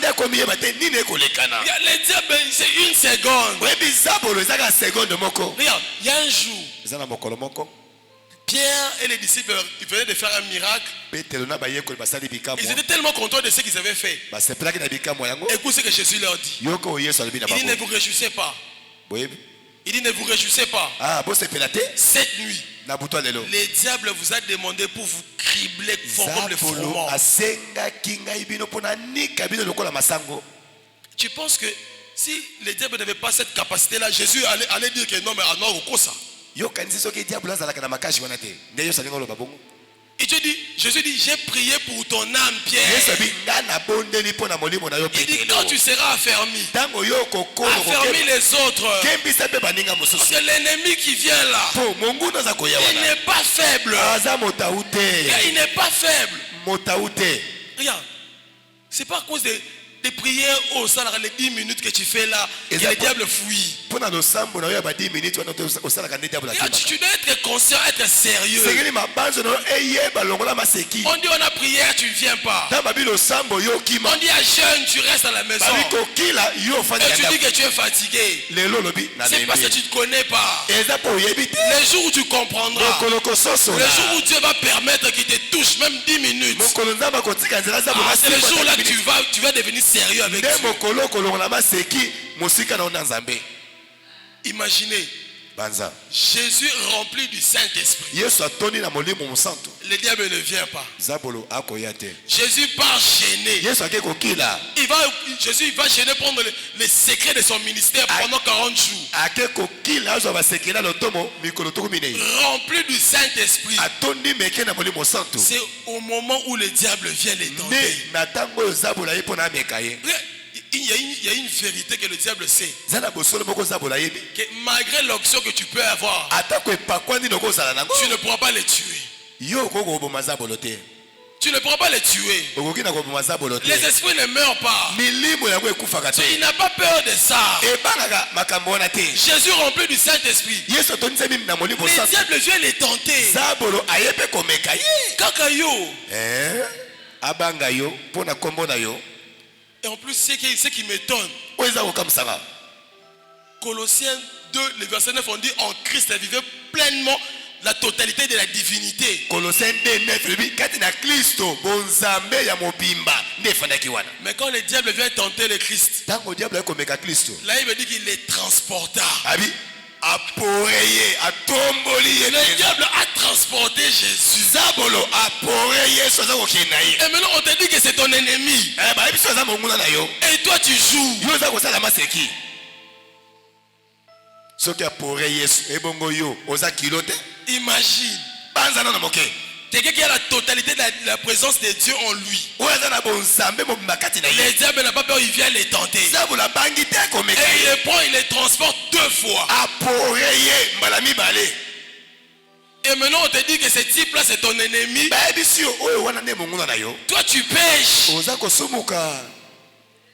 diable c'est une seconde. Regarde, il y a un jour, Pierre et les disciples, ils venaient de faire un miracle. Ils étaient tellement contents de ce qu'ils avaient fait. Écoute ce que Jésus leur dit. Il dit ne vous réjouissez pas. Il dit ne vous réjouissez pas. Cette nuit, le diable vous a demandé pour vous cribler fort comme le froment. Tu penses que si le diable n'avait pas cette capacité-là, Jésus allait dire que non, mais alors au quoi ça? Et Jésus dit, j'ai prié pour ton âme, Pierre. Il dit, quand tu seras affermi les autres. Parce que l'ennemi qui vient là, il n'est pas faible. Il n'est pas faible. Regarde, c'est pas à cause des prières au salaire, les 10 minutes que tu fais là, que le diable fuit. Tu dois être conscient, être sérieux. On dit on a prié, tu ne viens pas. On dit à jeûne, tu restes à la maison. Et tu dis que tu es fatigué. C'est parce que tu ne te connais pas. Les jours où tu comprendras, le jour où Dieu va permettre qu'il te touche, même 10 minutes, c'est le jour là que tu vas devenir sérieux avec Dieu. Imaginez, Jésus rempli du Saint-Esprit. Le diable ne vient pas. Jésus part gêner. Jésus va gêner prendre les secrets de son ministère pendant 40 jours. Rempli du Saint-Esprit. C'est au moment où le diable vient les tenter. Il y a une vérité que le diable sait. Que malgré l'onction que tu peux avoir, tu ne pourras pas les tuer. Tu ne pourras pas les tuer. Les esprits ne meurent pas. Il n'a pas peur de ça. Jésus rempli du Saint-Esprit. Le diable vient les tenter. Kakayo. Et en plus, ce qui m'étonne, Colossiens 2, le verset 9, on dit en Christ, elle vivait pleinement la totalité de la divinité. Colossiens 2, 9, mais quand le diable vient tenter le Christ, là il veut dire qu'il les transporta. Le diable a transporté Jésus. Et maintenant on te dit que c'est ton ennemi. Et toi tu joues. Imagine. Quelqu'un qui a la totalité de la présence de Dieu en lui. Le diable n'a pas peur, il vient les tenter. Et il les prend, il les transporte 2 fois. Et maintenant on te dit que ce type là c'est ton ennemi. Toi tu pêches.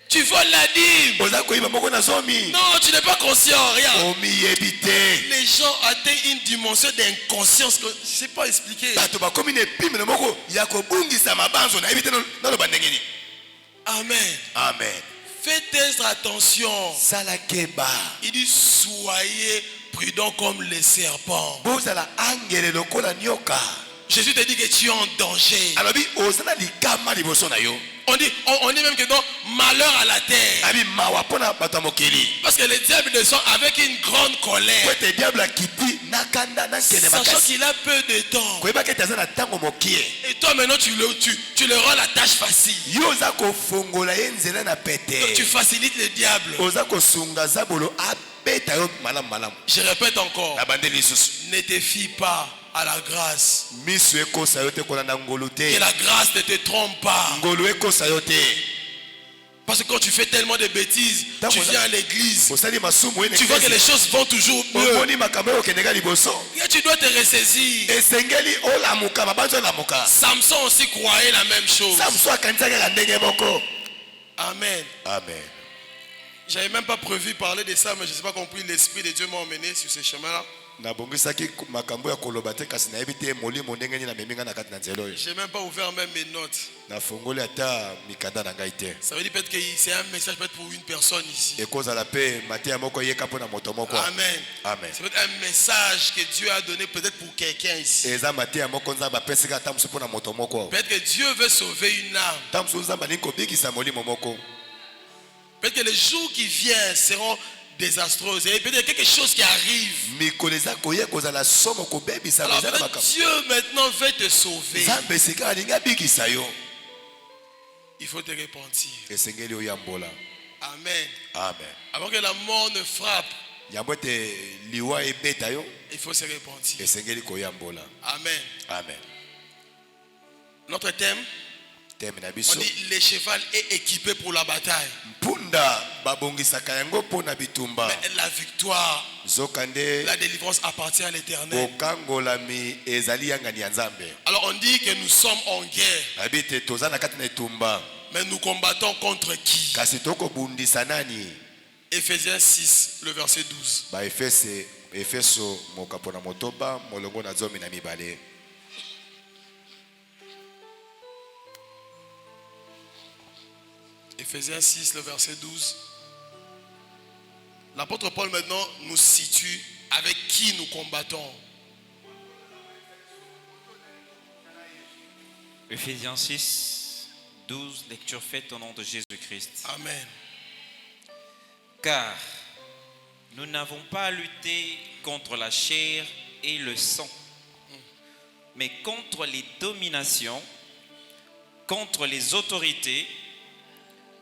Tu voles la dîme. Non, tu n'es pas conscient, rien. Les gens atteignent une dimension d'inconscience que je ne sais pas expliquer. Amen. Amen. Faites attention. Il dit soyez prudents comme les serpents. Jésus te dit que tu es en danger. On dit même que non, malheur à la terre. Parce que le diable descend avec une grande colère. Sachant qu'il a peu de temps. Et toi maintenant tu le rends la tâche facile. Donc tu facilites le diable. Je répète encore. Ne te fie pas à la grâce. Que la grâce ne te trompe pas. Parce que quand tu fais tellement de bêtises, tu viens à l'église, tu vois que les choses vont toujours mieux. Et tu dois te ressaisir. Samson aussi croyait la même chose. Amen. Amen. J'avais même pas prévu parler de ça, mais je ne sais pas compris. L'Esprit de Dieu m'a emmené sur ce chemin-là. J'ai même pas ouvert même mes notes. Ça veut dire peut-être que c'est un message peut-être pour une personne ici. Amen. Amen. C'est peut-être un message que Dieu a donné peut-être pour quelqu'un ici. Peut-être que Dieu veut sauver une âme. Peut-être que les jours qui viennent seront désastreux. Et peut-être quelque chose qui arrive. Alors Dieu maintenant veut te sauver. Il faut te repentir. Amen. Amen. Avant que la mort ne frappe, il faut se repentir. Amen. Amen. Notre thème, on dit le cheval est équipé pour la bataille. Mais la victoire, la délivrance appartient à l'Éternel. Alors on dit que nous sommes en guerre. Mais nous combattons contre qui? Ephésiens 6, le verset 12. Ephésiens 6, le verset 12. L'apôtre Paul maintenant nous situe avec qui nous combattons. Ephésiens 6, 12, lecture faite au nom de Jésus-Christ. Amen. Car nous n'avons pas à lutter contre la chair et le sang, mais contre les dominations, contre les autorités,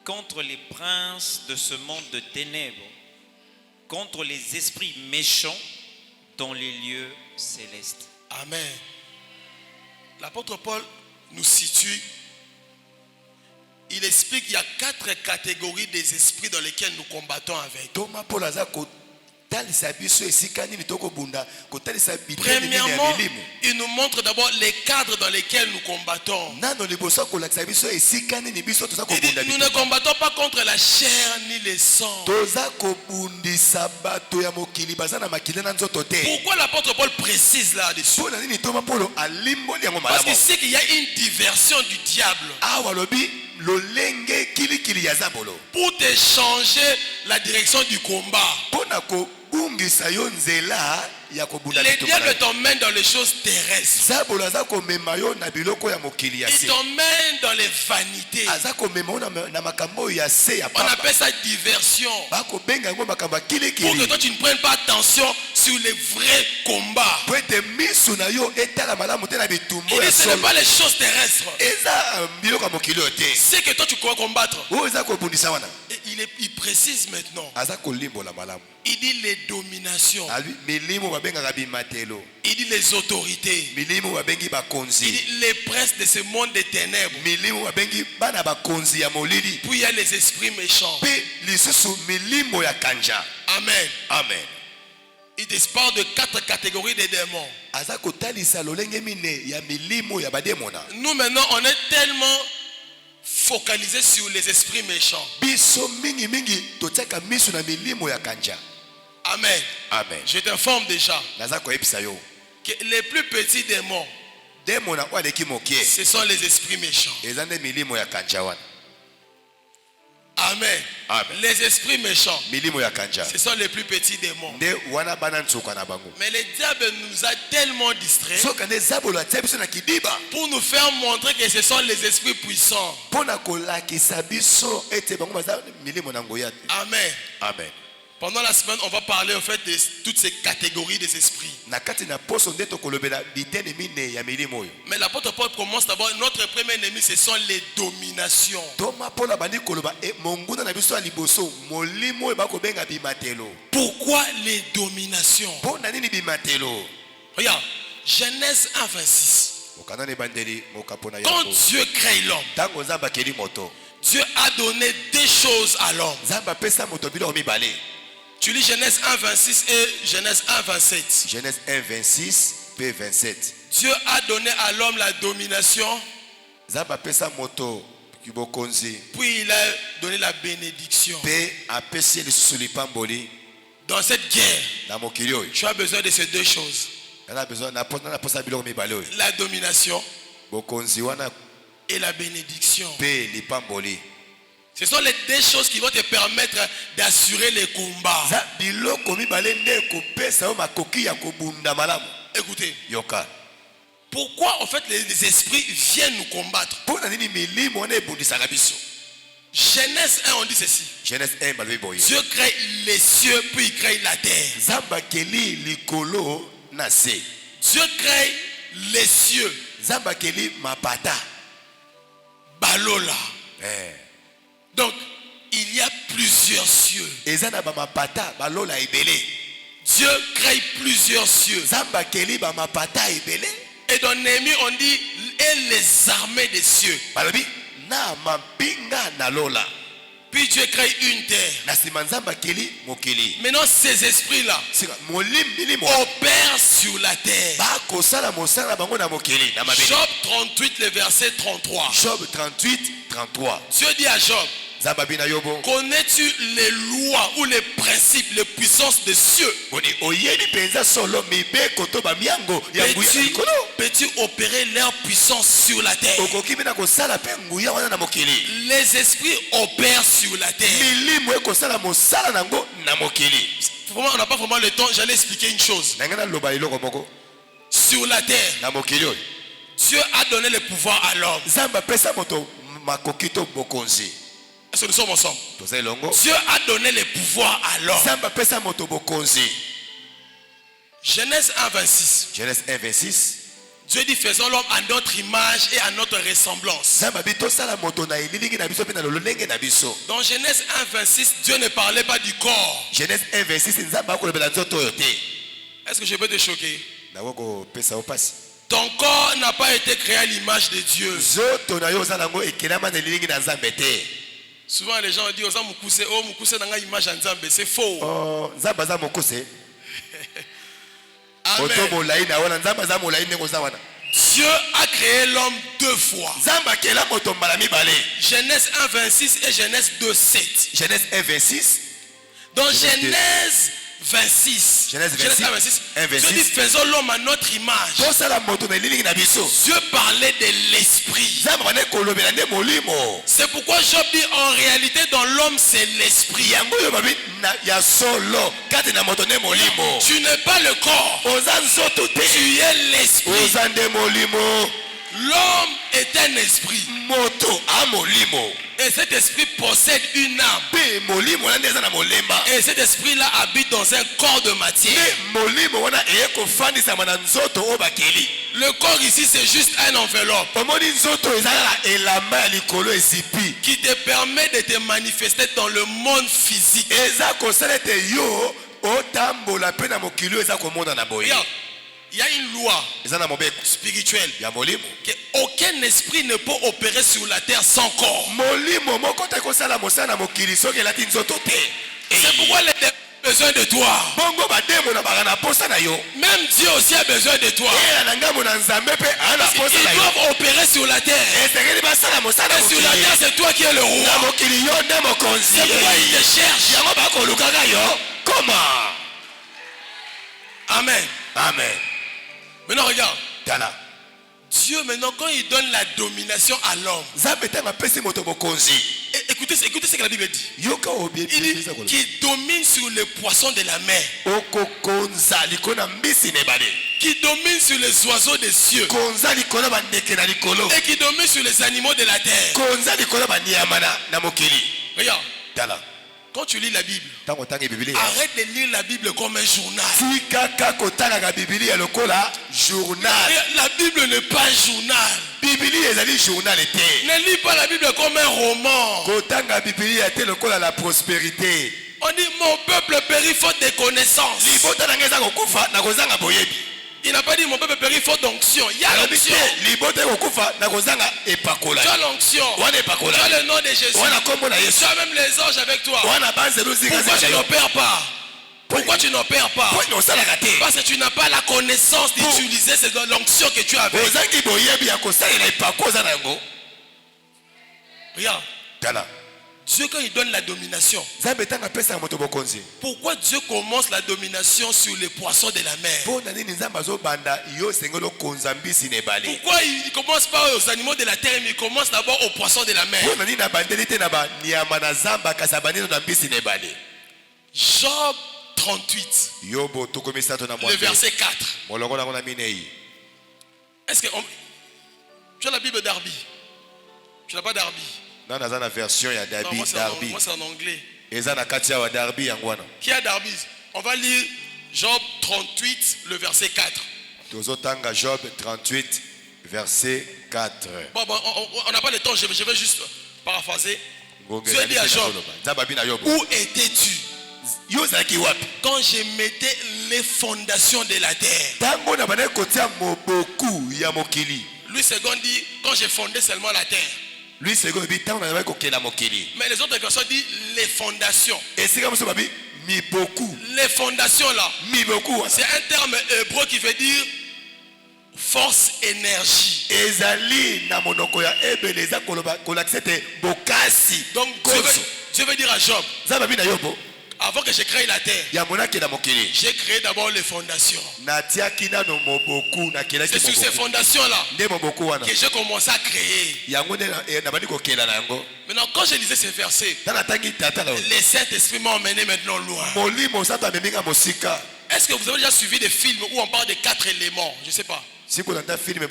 contre les princes de ce monde de ténèbres, contre les esprits méchants dans les lieux célestes. Amen. L'apôtre Paul nous situe. Il explique qu'il y a 4 catégories des esprits dans lesquels nous combattons avec. Premièrement, il nous montre d'abord les cadres dans lesquels nous combattons. Il dit, nous ne combattons pas contre la chair ni le sang. Pourquoi l'apôtre Paul précise là-dessus? Parce qu'il sait qu'il y a une diversion du diable pour te changer la direction du combat. Les diables t'emmènent dans les choses terrestres. Ils t'emmènent dans les vanités. On appelle ça diversion. Pour que toi tu ne prennes pas attention sur les vrais combats. Il dit, ce n'est pas les choses terrestres. C'est que toi tu crois combattre. Et il précise maintenant. Il dit les dominations. Il dit les autorités. Il dit les princes de ce monde des ténèbres. Puis il y a les esprits méchants. Amen. Amen. Il te parle de 4 catégories de démons. Nous maintenant on est tellement focalisé sur les esprits méchants. Amen. Amen. Je t'informe déjà que les plus petits démons, ce sont les esprits méchants. Amen. Amen. Les esprits méchants, ce sont les plus petits démons. Mais le diable nous a tellement distraits pour nous faire montrer que ce sont les esprits puissants. Amen. Amen. Pendant la semaine, on va parler en fait de toutes ces catégories des esprits. Mais l'apôtre Paul commence d'abord, notre premier ennemi, ce sont les dominations. Pourquoi les dominations? Regarde, Genèse 1,26. Quand Dieu crée l'homme, Dieu a donné des choses à l'homme. Tu lis Genèse 1, 26 et Genèse 1, 27. Genèse 1, 26 p 27. Dieu a donné à l'homme la domination. Puis il a donné la bénédiction. Dans cette guerre, tu as besoin de ces deux choses. La domination et la bénédiction. Ce sont les deux choses qui vont te permettre d'assurer les combats. Écoutez. Pourquoi en fait les esprits viennent nous combattre? Genèse 1 on dit ceci. Genèse 1 Dieu crée les cieux puis il crée la terre. Dieu crée les cieux. Balola. Donc il y a plusieurs cieux. Dieu crée plusieurs cieux. Et dans Néhémie on dit et les armées des cieux. Puis Dieu crée une terre. Maintenant ces esprits-là opèrent sur la terre. Job 38, le verset 33. Job 38, 33. Dieu dit à Job, connais-tu les lois ou les principes, les puissances des cieux? Peux-tu opérer leur puissance sur la terre? Les esprits opèrent sur la terre. On n'a pas vraiment le temps, j'allais expliquer une chose. Sur la terre, Dieu a donné le pouvoir à l'homme. Est-ce que nous sommes ensemble? Dieu a donné le pouvoir à l'homme. Genèse 1, 26. Genèse 1, 26. Dieu dit faisons l'homme à notre image et à notre ressemblance. Dans Genèse 1, 26, Dieu ne parlait pas du corps. Genèse 1, 26. Est-ce que je peux te choquer? Ton corps n'a pas été créé à l'image de Dieu. Souvent les gens disent c'est faux. Amen. Dieu a créé l'homme deux fois. Genèse 1, 26 et Genèse 2, 7. Genèse 1, 26. Dans Genèse 26. Genèse 1, 26. Dieu dit faisons l'homme à notre image. Dieu parlait de l'esprit. C'est pourquoi Job dit en réalité dans l'homme c'est l'esprit. Tu n'es pas le corps. Tu es l'esprit. L'homme est un esprit. Et cet esprit possède une âme. Et cet esprit-là habite dans un corps de matière. Le corps ici c'est juste un enveloppe qui te permet de te manifester dans le monde physique. Il y a une loi spirituelle qu'aucun esprit ne peut opérer sur la terre sans corps. C'est pourquoi les démons ont besoin de toi. Même Dieu aussi a besoin de toi. Ils doivent opérer sur la terre. Et sur la terre c'est toi qui es le roi. C'est pourquoi ils te cherchent. Comment? Amen. Amen. Maintenant regarde. Dieu maintenant quand il donne la domination à l'homme. Écoutez ce que la Bible dit. Il dit qu'il domine sur les poissons de la mer. Qui domine sur les oiseaux des cieux. Et qui domine sur les animaux de la terre. Regarde. Quand tu lis la Bible, arrête de lire la Bible comme un journal. La Bible n'est pas un journal. Ne lis pas la Bible comme un roman. On dit mon peuple périt faute de connaissances. Il n'a pas dit mon peuple périt faute d'onction. Il y a l'onction. Tu as l'onction. Tu as le nom de Jésus. Tu as même les anges avec toi. Pourquoi tu n'opères pas? Pourquoi tu n'opères pas? Parce que tu n'as pas la connaissance d'utiliser l'onction que tu avais. Regarde. Dieu, quand il donne la domination, pourquoi Dieu commence la domination sur les poissons de la mer? Pourquoi il ne commence pas aux animaux de la terre, mais il commence d'abord aux poissons de la mer? Job 38, le verset 4. Est-ce que tu as la Bible d'Arby? Tu n'as pas d'Arby? Non, dans la version il y a Darby. Moi c'est en anglais. Qui a Darby? Qui a Darby? On va lire Job 38, le verset 4. Job 38, verset 4. Bon, on n'a pas le temps, je vais juste paraphraser. Dieu dit à Job, où étais-tu quand je mettais les fondations de la terre? Lui second dit, quand j'ai fondé seulement la terre. Lui c'est mais les autres versions disent les fondations. Et c'est comme ça, les fondations là, c'est un terme hébreu qui veut dire force, énergie. Donc Dieu veut dire à Job, avant que je crée la terre, j'ai créé d'abord les fondations. C'est sur ces fondations-là que j'ai commencé à créer. Maintenant, quand je lisais ces versets, le Saint-Esprit m'a emmené maintenant loin. Est-ce que vous avez déjà suivi des films où on parle de 4 éléments? Je ne sais pas. Si vous avez un film,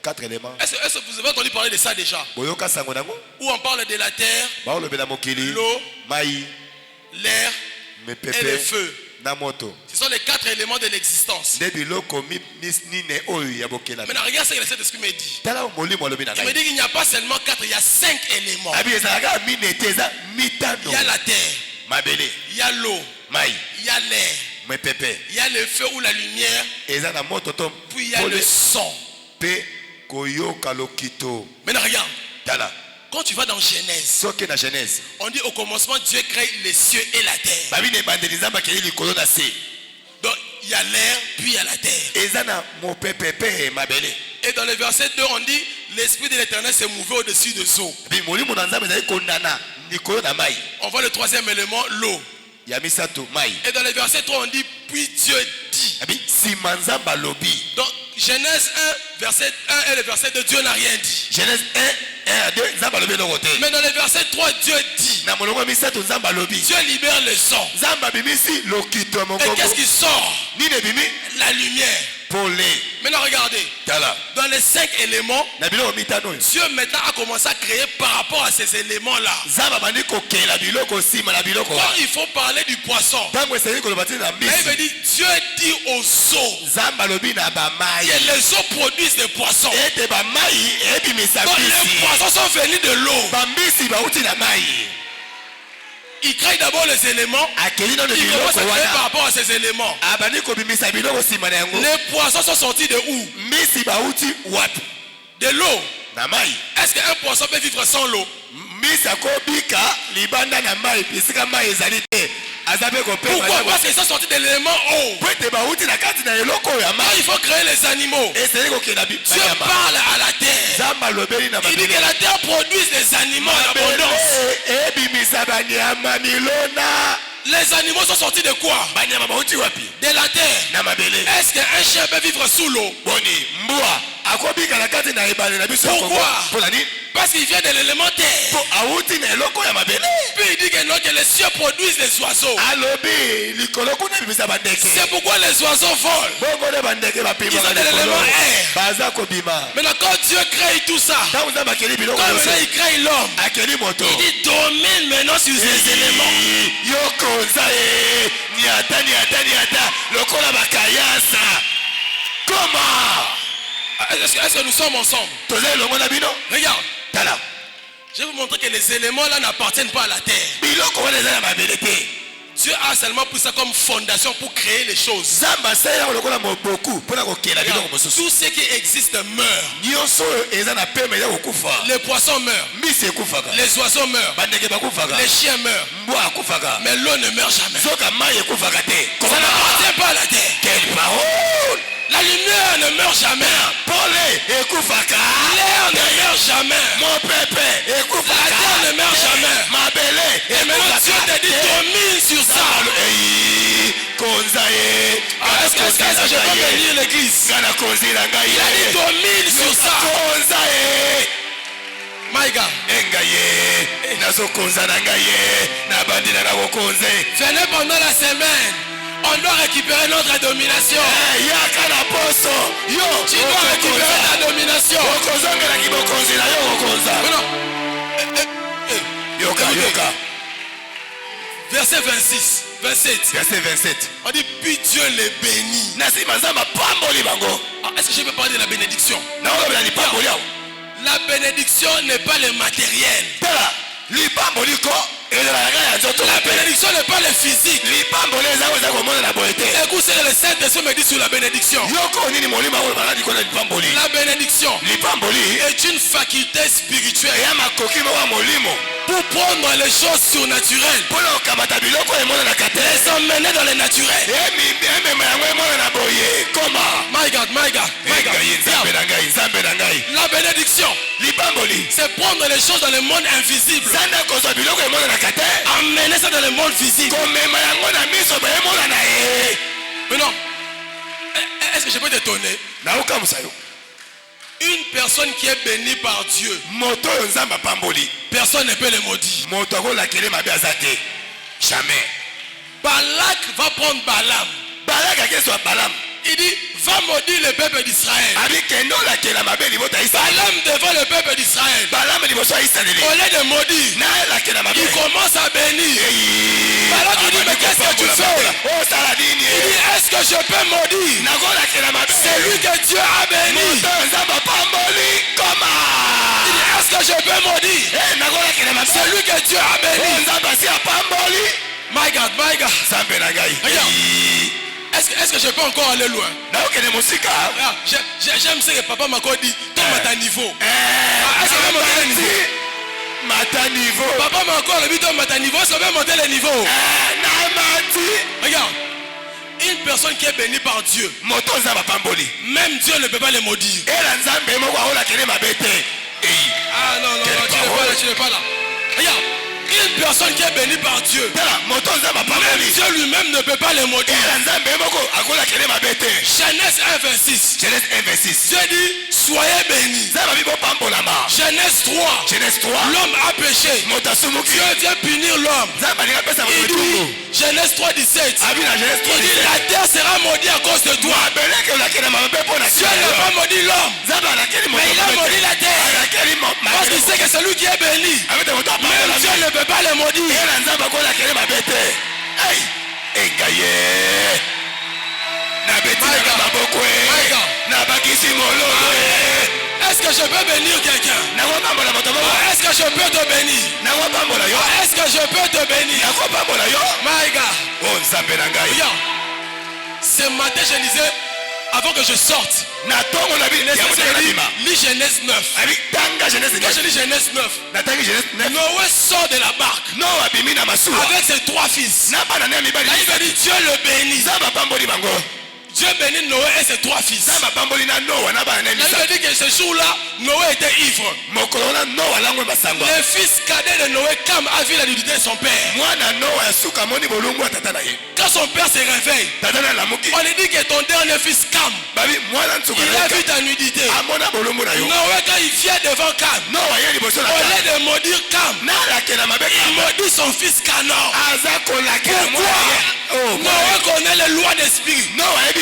quatre éléments. Est-ce que vous avez entendu parler de ça déjà? Où on parle de la terre, l'eau, l'air et le feu. Ce sont les 4 éléments de l'existence. Maintenant, regarde ce que le Saint-Esprit me dit. Il me dit qu'il n'y a pas seulement 4, il y a 5 éléments. Il y a la terre, il y a l'eau, il y a l'air, il y a le feu ou la lumière, puis il y a le son. Maintenant, regarde. Quand tu vas dans Genèse, on dit au commencement Dieu crée les cieux et la terre. Donc il y a l'air puis il y a la terre. Et dans le verset 2 on dit l'esprit de l'Éternel s'est mouvé au-dessus de l'eau. On voit le troisième élément, l'eau. Et dans le verset 3 on dit puis Dieu dit. Donc Genèse 1 verset 1 et le verset 2 Dieu n'a rien dit. Genèse 1 mais dans le verset 3 Dieu dit, Dieu libère le son. Et qu'est-ce qui sort? La lumière. Maintenant regardez, dans les 5 éléments, Dieu maintenant a commencé à créer par rapport à ces éléments là. Quand il faut parler du poisson, il veut dire Dieu dit aux eaux que les eaux produisent des poissons. Donc les poissons sont venus de l'eau. Il crée d'abord les éléments. Il commence à créer par rapport à ces éléments. Les poissons sont sortis de où? De l'eau. Est-ce qu'un poisson peut vivre sans l'eau? Pourquoi? Parce qu'ils sont sortis de l'élément eau. Il faut créer les animaux. Dieu parle à la terre. Il dit que la terre produise des animaux en abondance. Les animaux sont sortis de quoi? De la terre. Est-ce qu'un chien peut vivre sous l'eau? Pourquoi? Parce qu'il vient de l'élément terre. Puis il dit que non, que les cieux produisent des oiseaux. C'est pourquoi les oiseaux volent. Ils ont de l'élément air. Maintenant quand Dieu crée tout ça, quand maintenant il crée l'homme, il dit domine maintenant sur ces éléments. Comment? Est-ce que nous sommes ensemble? Regarde. Je vais vous montrer que les éléments là n'appartiennent pas à la terre. Dieu Dieu a seulement pris ça comme fondation pour créer les choses. Tout ce qui existe meurt. Les poissons meurent. Les oiseaux meurent. Les chiens meurent. Mais l'eau ne meurt jamais. Ça n'appartient pas à la terre. Quelle parole! La lumière ne meurt jamais. L'air ne meurt jamais. La terre ne meurt jamais. Et maintenant Dieu te dit domine sur ça. Est-ce que je peux bénir l'église? Il a dit domine sur ça. My God. Venez pendant la semaine. On doit récupérer notre domination. Tu dois récupérer ta domination. Verset 26, 27. Verset 27. On dit puis Dieu les bénit. Est-ce que je peux parler de la bénédiction? La bénédiction n'est pas le matériel. La bénédiction n'est pas le physique. Écoute ce que le Saint-Esprit me dit sur la bénédiction. La bénédiction est une faculté spirituelle pour prendre les choses surnaturelles, les emmener dans le naturel. My God, my God, my God. La bénédiction, c'est prendre les choses dans le monde invisible, amener ça dans le monde visible. Mais non, est-ce que je peux t'étonner? Une personne qui est bénie par Dieu, personne ne peut le maudire. Jamais. Balak va prendre Balaam. Il dit, va maudire le peuple d'Israël. Balaam devant le peuple d'Israël. Au lieu de maudire, il commence à bénir. Balak il dit, mais qu'est-ce que tu fais? Il dit, est-ce que je peux maudire c'est lui que Dieu a béni? Il dit, est-ce que je peux maudire c'est lui que Dieu a béni? My God, my God. Est-ce que je peux encore aller loin? J'aime ce que papa m'a dit. Tombe à ta niveau. Est-ce que je peux monter le niveau? Papa m'a encore dit tombe à ta niveau. Est-ce que je peux monter le niveau? Regarde. Une personne qui est bénie par Dieu, même Dieu ne peut pas le maudire. Ah non, non, non, tu n'es pas là. Regarde. Une personne qui est bénie par Dieu, même Dieu lui-même ne peut pas le maudire. Genèse 1,26. Dieu dit, soyez bénis. Genèse 3. L'homme a péché. Dieu vient punir l'homme. Il dit, Genèse 3,17. Il dit, la terre sera maudite à cause de toi. Dieu n'a pas maudit l'homme, mais il a maudit la terre. Parce qu'il sait que celui qui est béni, même Dieu ne peut pas le maudire. Est-ce que je peux bénir quelqu'un? Est-ce que je peux te bénir? Est-ce que je peux te bénir? My God. Ce matin je disais, avant que je sorte, lis Genèse 9. Quand je lis Genèse 9, Noé sort de la barque avec ses 3 fils. Là, il veut dire Dieu le bénit. Dieu bénit Noé et ses 3 fils. Là, il veut dire que ce jour-là, Noé était ivre. Le fils cadet de Noé, Cam, a vu la nudité de son père. Quand son père se réveille, on lui dit que ton dernier fils Cam, il a vu ta nudité. Noé, quand il vient devant Cam, au lieu de maudire Cam, il maudit son fils Canaan. Pourquoi? Noé connaît les lois d'esprit.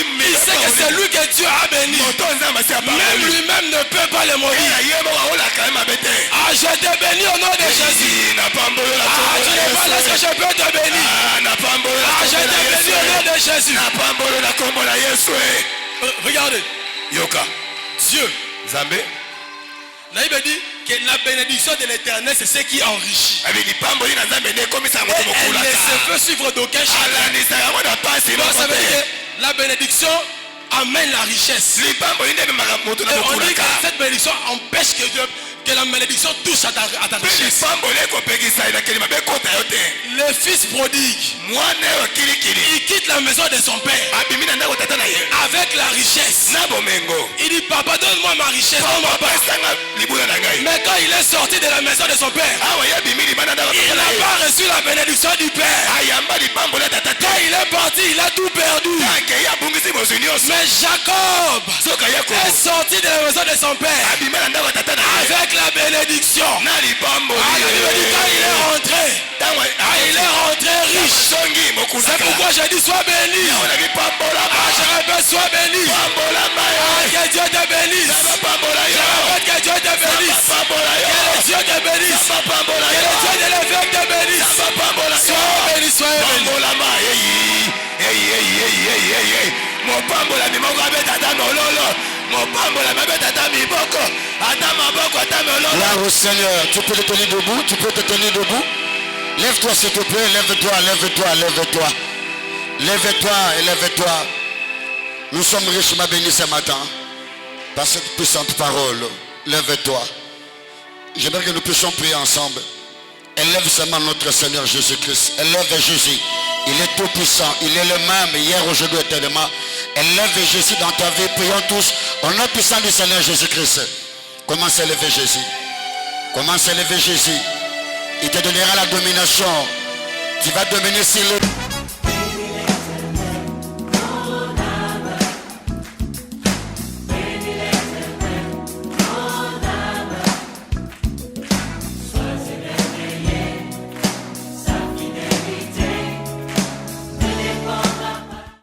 Il sait que c'est lui que Dieu a béni. Même lui-même ne peut pas le maudire. Ah, je te bénis au nom de Jésus. Ah, tu n'es pas là, est-ce que je peux te bénir? Ah, je te bénis au nom de Jésus. Regardez. Dieu. La Bible dit que la bénédiction de l'éternel, c'est ce qui enrichit. Et elle ne se fait suivre d'aucun chagrin. Donc ça veut dire que la bénédiction amène la richesse. Et on dit que cette bénédiction empêche que la malédiction touche à ta richesse. Le fils prodigue, il quitte la maison de son père avec la richesse. Il dit, papa, donne-moi ma richesse. Mais quand il est sorti de la maison de son père, il n'a pas reçu la bénédiction du père. Quand il est parti, il a tout perdu. Mais Jacob est sorti de la maison de son père avec la bénédiction. La Bible dit quand il est rentré, il est rentré riche. C'est pourquoi je dis sois béni. Je répète, sois béni. Que Dieu te bénisse. Je répète, que Dieu te bénisse. Que le Dieu te bénisse. Que le Dieu de l'évêque te bénisse. Sois béni, sois béni. Là au Seigneur, tu peux te tenir debout, tu peux te tenir debout. Lève-toi s'il te plaît, lève-toi, lève-toi, lève-toi. Lève-toi et lève-toi. Nous sommes richement bénis ce matin par cette puissante parole. Lève-toi. J'aimerais que nous puissions prier ensemble. Élève seulement notre Seigneur Jésus-Christ. Élève Jésus. Il est tout puissant. Il est le même hier, aujourd'hui, éternellement. Élève Jésus dans ta vie. Prions tous au nom puissant du Seigneur Jésus-Christ. Commence à élever Jésus. Commence à élever Jésus. Il te donnera la domination. Tu vas dominer sur le...